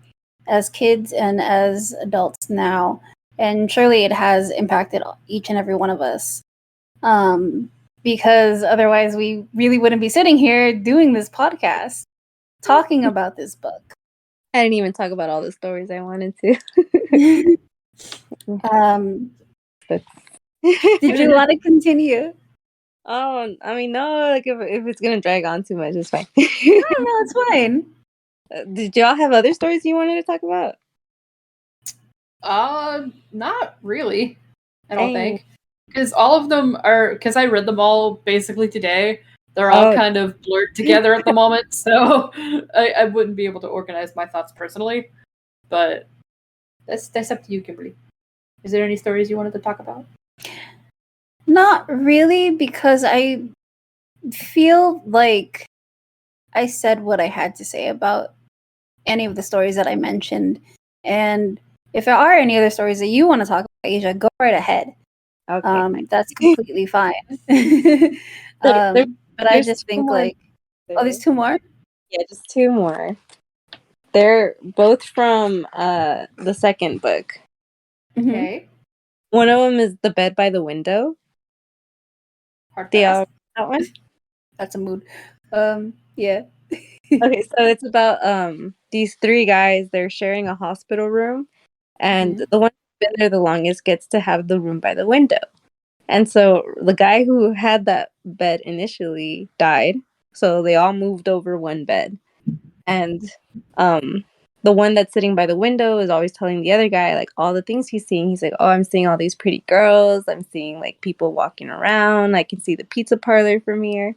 as kids and as adults now. And surely it has impacted each and every one of us. Because otherwise we really wouldn't be sitting here doing this podcast, talking about this book. I didn't even talk about all the stories I wanted to. Did you want to continue? Oh, I mean, no, like if it's gonna drag on too much, it's fine. No, it's fine. Did y'all have other stories you wanted to talk about? Not really. I don't think, because all of them are, because I read them all basically today. They're all kind of blurred together at the moment, so I wouldn't be able to organize my thoughts personally. But that's up to you, Kimberly. Is there any stories you wanted to talk about? Not really, because I feel like I said what I had to say about any of the stories that I mentioned. And if there are any other stories that you want to talk about, Asia, go right ahead. Okay. That's completely fine. But I just think like, there's 2 more? Yeah, just 2 more. They're both from the second book. Okay. One of them is The Bed by the Window. Hard That one? That's a mood. Yeah. Okay, so it's about these 3 guys. They're sharing a hospital room, and the one who's been there the longest gets to have the room by the window. And so the guy who had that bed initially died, so they all moved over one bed. And the one that's sitting by the window is always telling the other guy like all the things he's seeing. He's like, "Oh, I'm seeing all these pretty girls. I'm seeing like people walking around. I can see the pizza parlor from here."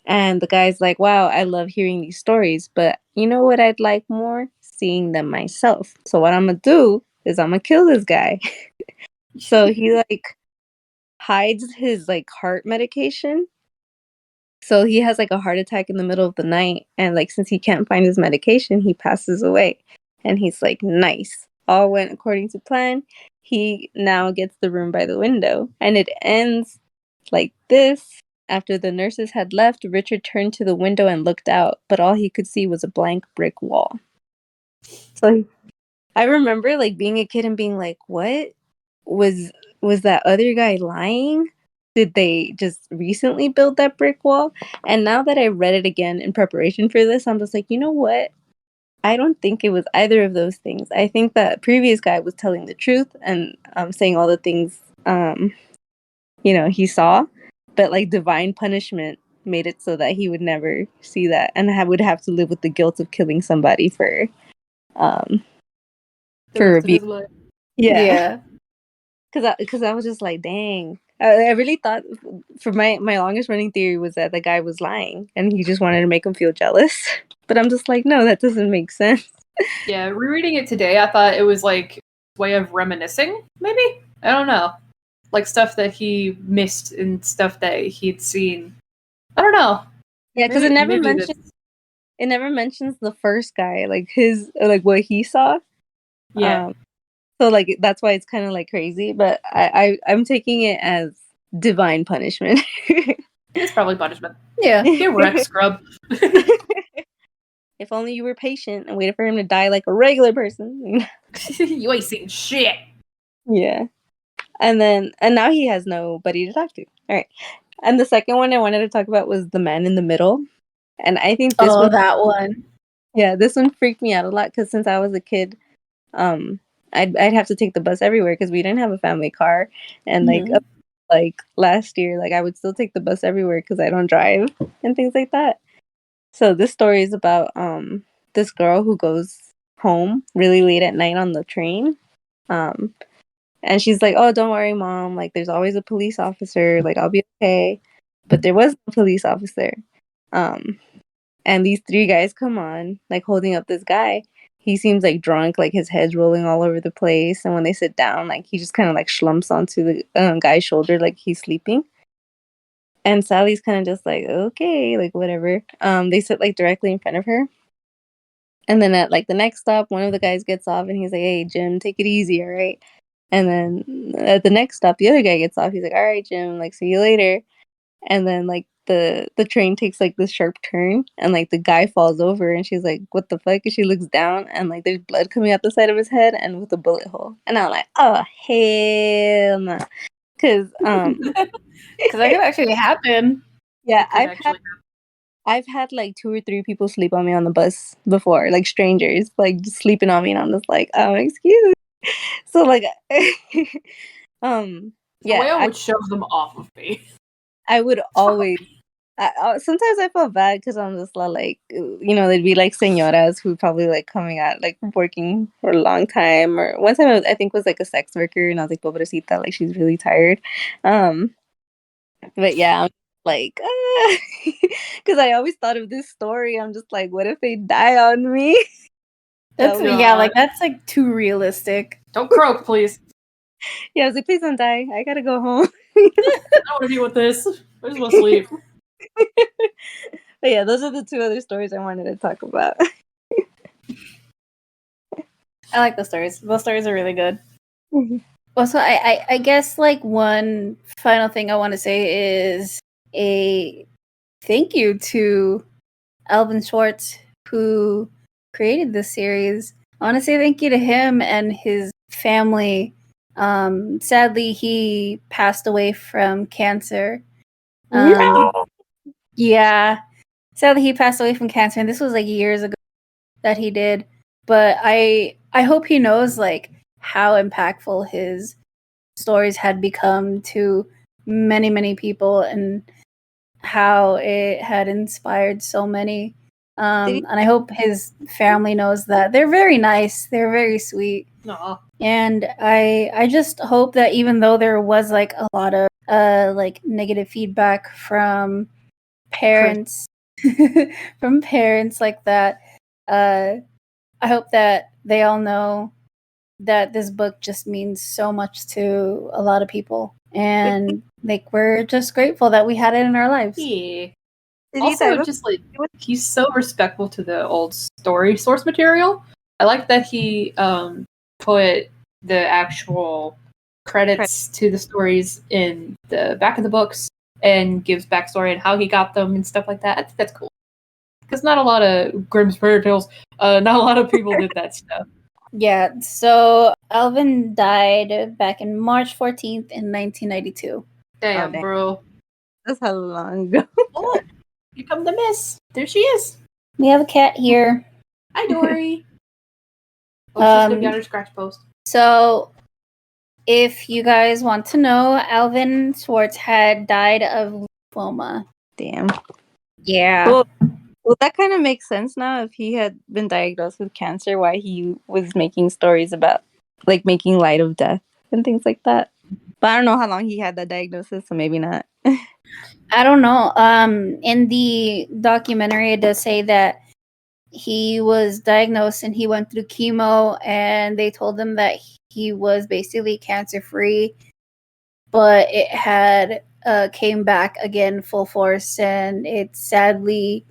And the guy's like, "Wow, I love hearing these stories, but you know what I'd like more? Seeing them myself. So what I'm gonna do is I'm gonna kill this guy." So he like hides his like heart medication. So he has like a heart attack in the middle of the night, and like since he can't find his medication, he passes away. And he's like, "Nice. All went according to plan." He now gets the room by the window, and it ends like this. After the nurses had left, Richard turned to the window and looked out, but all he could see was a blank brick wall. So I remember like being a kid and being like, "What was that other guy lying? Did they just recently build that brick wall?" And now that I read it again in preparation for this, I'm just like, you know what? I don't think it was either of those things. I think that previous guy was telling the truth and saying all the things he saw, but like divine punishment made it so that he would never see that and would have to live with the guilt of killing somebody for review. Yeah. Because I was just like, dang. I really thought, for my longest running theory was that the guy was lying and he just wanted to make him feel jealous. But I'm just like, no, that doesn't make sense. Yeah, rereading it today, I thought it was like a way of reminiscing, maybe? I don't know. Like stuff that he missed and stuff that he'd seen. I don't know. Yeah, because it never mentions the first guy, like his, like what he saw. Yeah. So like that's why it's kind of like crazy, but I'm taking it as divine punishment. It's probably punishment. Yeah. Get wrecked, scrub. If only you were patient and waited for him to die like a regular person. You ain't seen shit. Yeah. And now he has nobody to talk to. All right. And the second one I wanted to talk about was The Man in the Middle. And I think that one. Yeah, this one freaked me out a lot because since I was a kid, um, I'd have to take the bus everywhere because we didn't have a family car, and like last year, like I would still take the bus everywhere because I don't drive and things like that. So this story is about this girl who goes home really late at night on the train, um, and she's like, "Oh, don't worry, mom. Like, there's always a police officer. Like, I'll be okay." But there was no police officer. Um, and these three guys come on, like holding up this guy. He seems like drunk, like his head's rolling all over the place. And when they sit down, like he just kind of like slumps onto the guy's shoulder, like he's sleeping. And Sally's kind of just like, okay, like whatever. They sit like directly in front of her. And then at like the next stop, one of the guys gets off and he's like, "Hey, Jim, take it easy, all right?" And then at the next stop, the other guy gets off. He's like, "All right, Jim, like see you later." And then like the train takes like this sharp turn and like the guy falls over and she's like, "What the fuck?" And she looks down and like there's blood coming out the side of his head and with a bullet hole. And I'm like, oh hell no. Cause that could actually happen. yeah, I've had like 2 or 3 people sleep on me on the bus before, like strangers, like just sleeping on me, and I'm just like, oh, excuse me. So like The way I would shove them off of me. I would always. Sometimes I felt bad because I'm just like, they'd be like senoras who probably like coming out like working for a long time. Or one time I think was like a sex worker, and I was like, pobrecita, like she's really tired. But yeah, I'm like, because I always thought of this story. I'm just like, what if they die on me? That's that's like too realistic. Don't croak, please. Yeah, I was like, please don't die. I gotta go home. I don't want to deal with this. I just want to sleep. But yeah, those are the 2 other stories I wanted to talk about. I like those stories. Those stories are really good. Mm-hmm. Also, I guess like one final thing I want to say is a thank you to Alvin Schwartz, who created this series. I want to say thank you to him and his family. Sadly, he passed away from cancer. Yeah. Sadly, he passed away from cancer, and this was like years ago that he did. But I hope he knows like how impactful his stories had become to many, many people, and how it had inspired so many. And I hope his family knows that they're very nice, they're very sweet. Aww. And I just hope that even though there was like a lot of like negative feedback from parents from parents like that, I hope that they all know that this book just means so much to a lot of people, and like we're just grateful that we had it in our lives. Yeah. Also, just like he's so respectful to the old story source material. I like that he put the actual credits to the stories in the back of the books and gives backstory and how he got them and stuff like that. I think that's cool. Because not a lot of Grimm's fairy tales, not a lot of people did that stuff. Yeah, so Alvin died back in March 14th in 1992. Damn, bro. That's how long ago. Oh, here come the miss. There she is. We have a cat here. Hi, Dory. She's going to be on her scratch post. So, if you guys want to know, Alvin Schwartz had died of lymphoma. Damn. Yeah. Well, that kind of makes sense now. If he had been diagnosed with cancer, why he was making stories about, like, making light of death and things like that. But I don't know how long he had that diagnosis, so maybe not. I don't know. In the documentary, it does say that he was diagnosed and he went through chemo, and they told him that he was basically cancer-free, but it had came back again full force, and it sadly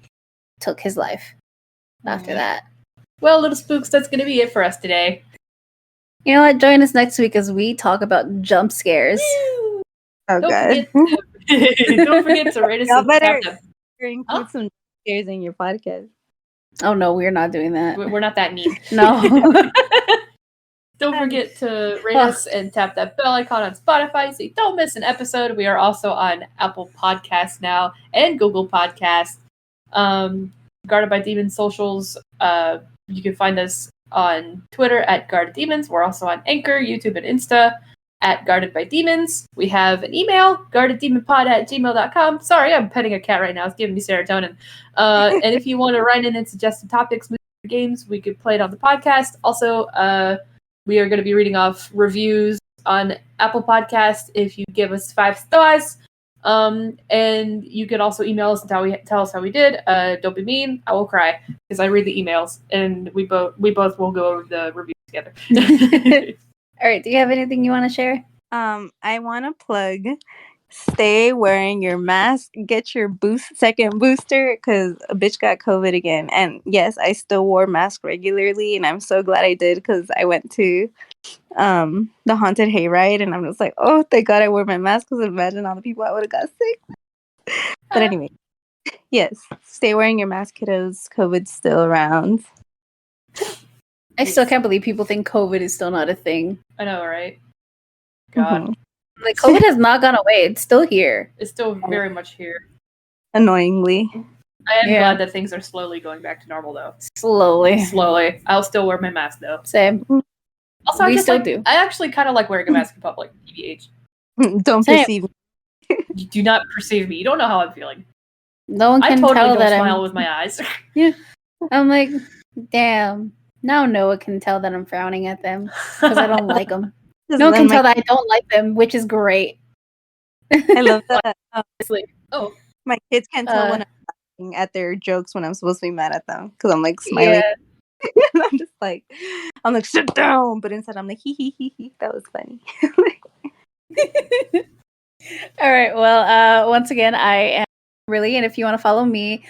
took his life after that. Well, little spooks, that's going to be it for us today. You know what? Join us next week as we talk about jump scares. Oh, God. Don't forget to rate us. Y'all better include some scares in your podcast. Oh, no, we're not doing that. We're not that mean. No. Don't forget to rate us and tap that bell icon on Spotify so you don't miss an episode. We are also on Apple Podcasts now and Google Podcasts. Guarded by Demons socials. You can find us on Twitter at Guarded Demons. We're also on Anchor, YouTube, and Insta at Guarded by Demons. We have an email, guardeddemonpod@gmail.com. Sorry, I'm petting a cat right now. It's giving me serotonin. And if you want to write in and suggest some topics, movies, or games, we could play it on the podcast. Also, we are going to be reading off reviews on Apple Podcasts if you give us 5 stars. And you can also email us and tell us how we did. Don't be mean. I will cry because I read the emails, and we both will go over the reviews together. All right. Do you have anything you want to share? I want to plug. Stay wearing your mask. Get your second booster because a bitch got COVID again. And yes, I still wore mask regularly, and I'm so glad I did because I went to the haunted hayride, and I'm just like, oh, thank God I wore my mask because imagine all the people I would have got sick. But anyway, yes, stay wearing your mask, kiddos. COVID's still around. I still can't believe people think COVID is still not a thing. I know, right? God. Mm-hmm. Like, COVID has not gone away. It's still here. It's still very much here. Annoyingly. I am glad that things are slowly going back to normal, though. Slowly. I'll still wear my mask, though. Same. Also, we still do. I actually kind of like wearing a mask in public. TBH. Don't perceive me. You do not perceive me. You don't know how I'm feeling. No one can I totally tell don't that smile with my eyes. Yeah. I'm like, damn. Now Noah can tell that I'm frowning at them because I don't like them. No one can tell that I don't like them, which is great. I love that. Oh, my kids can't tell when I'm laughing at their jokes when I'm supposed to be mad at them because I'm like smiling. Yeah. I'm just like, sit down, but inside I'm like, hee. That was funny. All right. Well, once again, I am Really, and if you want to follow me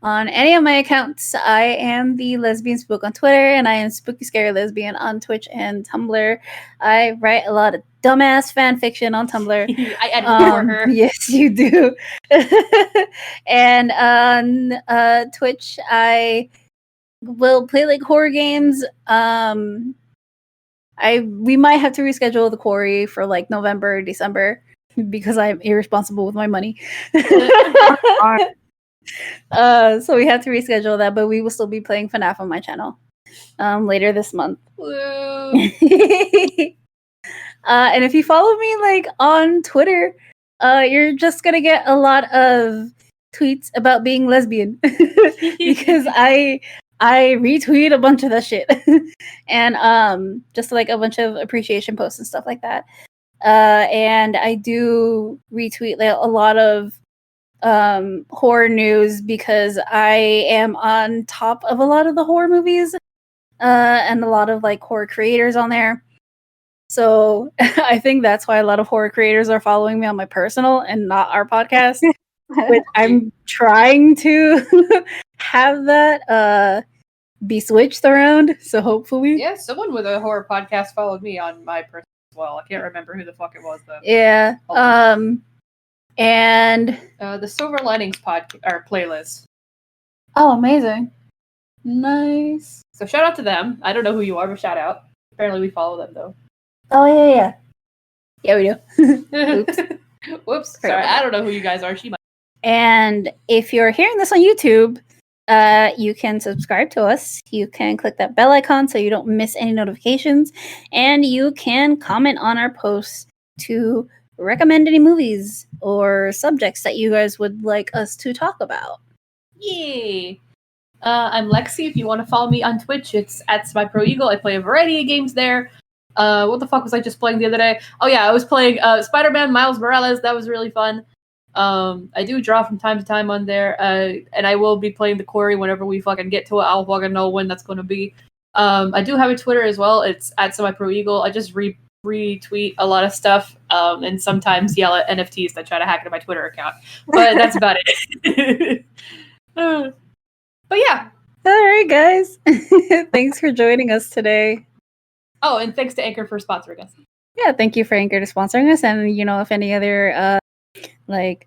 on any of my accounts, I am the Lesbian Spook on Twitter, and I am Spooky Scary Lesbian on Twitch and Tumblr. I write a lot of dumbass fan fiction on Tumblr. I edit for her. Yes, you do. And on Twitch, I will play like horror games. We might have to reschedule the quarry for like November or December because I'm irresponsible with my money. So we have to reschedule that, but we will still be playing FNAF on my channel later this month. And if you follow me like on Twitter, you're just gonna get a lot of tweets about being lesbian because I retweet a bunch of that shit and just like a bunch of appreciation posts and stuff like that. And I do retweet like, a lot of horror news because I am on top of a lot of the horror movies and a lot of like horror creators on there. So I think that's why a lot of horror creators are following me on my personal and not our podcast. Which I'm trying to have that be switched around. So hopefully, yeah, someone with a horror podcast followed me on my personal as well. I can't remember who the fuck it was though. Yeah. And the Silver Linings playlist. Oh, amazing! Nice. So shout out to them. I don't know who you are, but shout out. Apparently, we follow them though. Oh yeah, we do. Oops. Whoops. Sorry, I don't know who you guys are. She might. And if you're hearing this on YouTube, you can subscribe to us. You can click that bell icon so you don't miss any notifications, and you can comment on our posts to recommend any movies or subjects that you guys would like us to talk about. Yay! I'm Lexi. If you want to follow me on Twitch, it's @SpyProEagle. I play a variety of games there. What the fuck was I just playing the other day? Oh yeah, I was playing Spider-Man Miles Morales. That was really fun. I do draw from time to time on there, and I will be playing the quarry whenever we fucking get to it. I'll fucking know when that's going to be. I do have a Twitter as well. It's @SemiProEagle. I just retweet a lot of stuff, and sometimes yell at NFTs that try to hack into my Twitter account. But that's about it. But yeah. All right, guys. Thanks for joining us today. Oh, and thanks to Anchor for sponsoring us. Yeah, thank you for Anchor to sponsoring us. And, you know, if any other, like,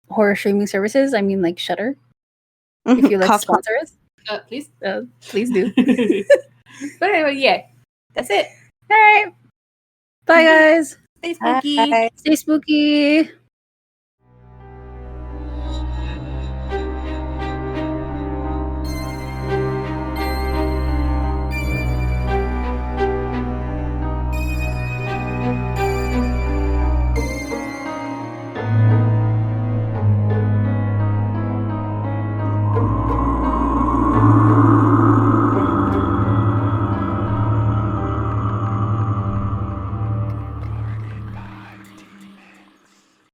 horror streaming services, I mean, like, Shudder, if you'd like to sponsor us. Please. Please do. But anyway, yeah. That's it. All right. Bye, guys. Stay spooky. Bye. Stay spooky.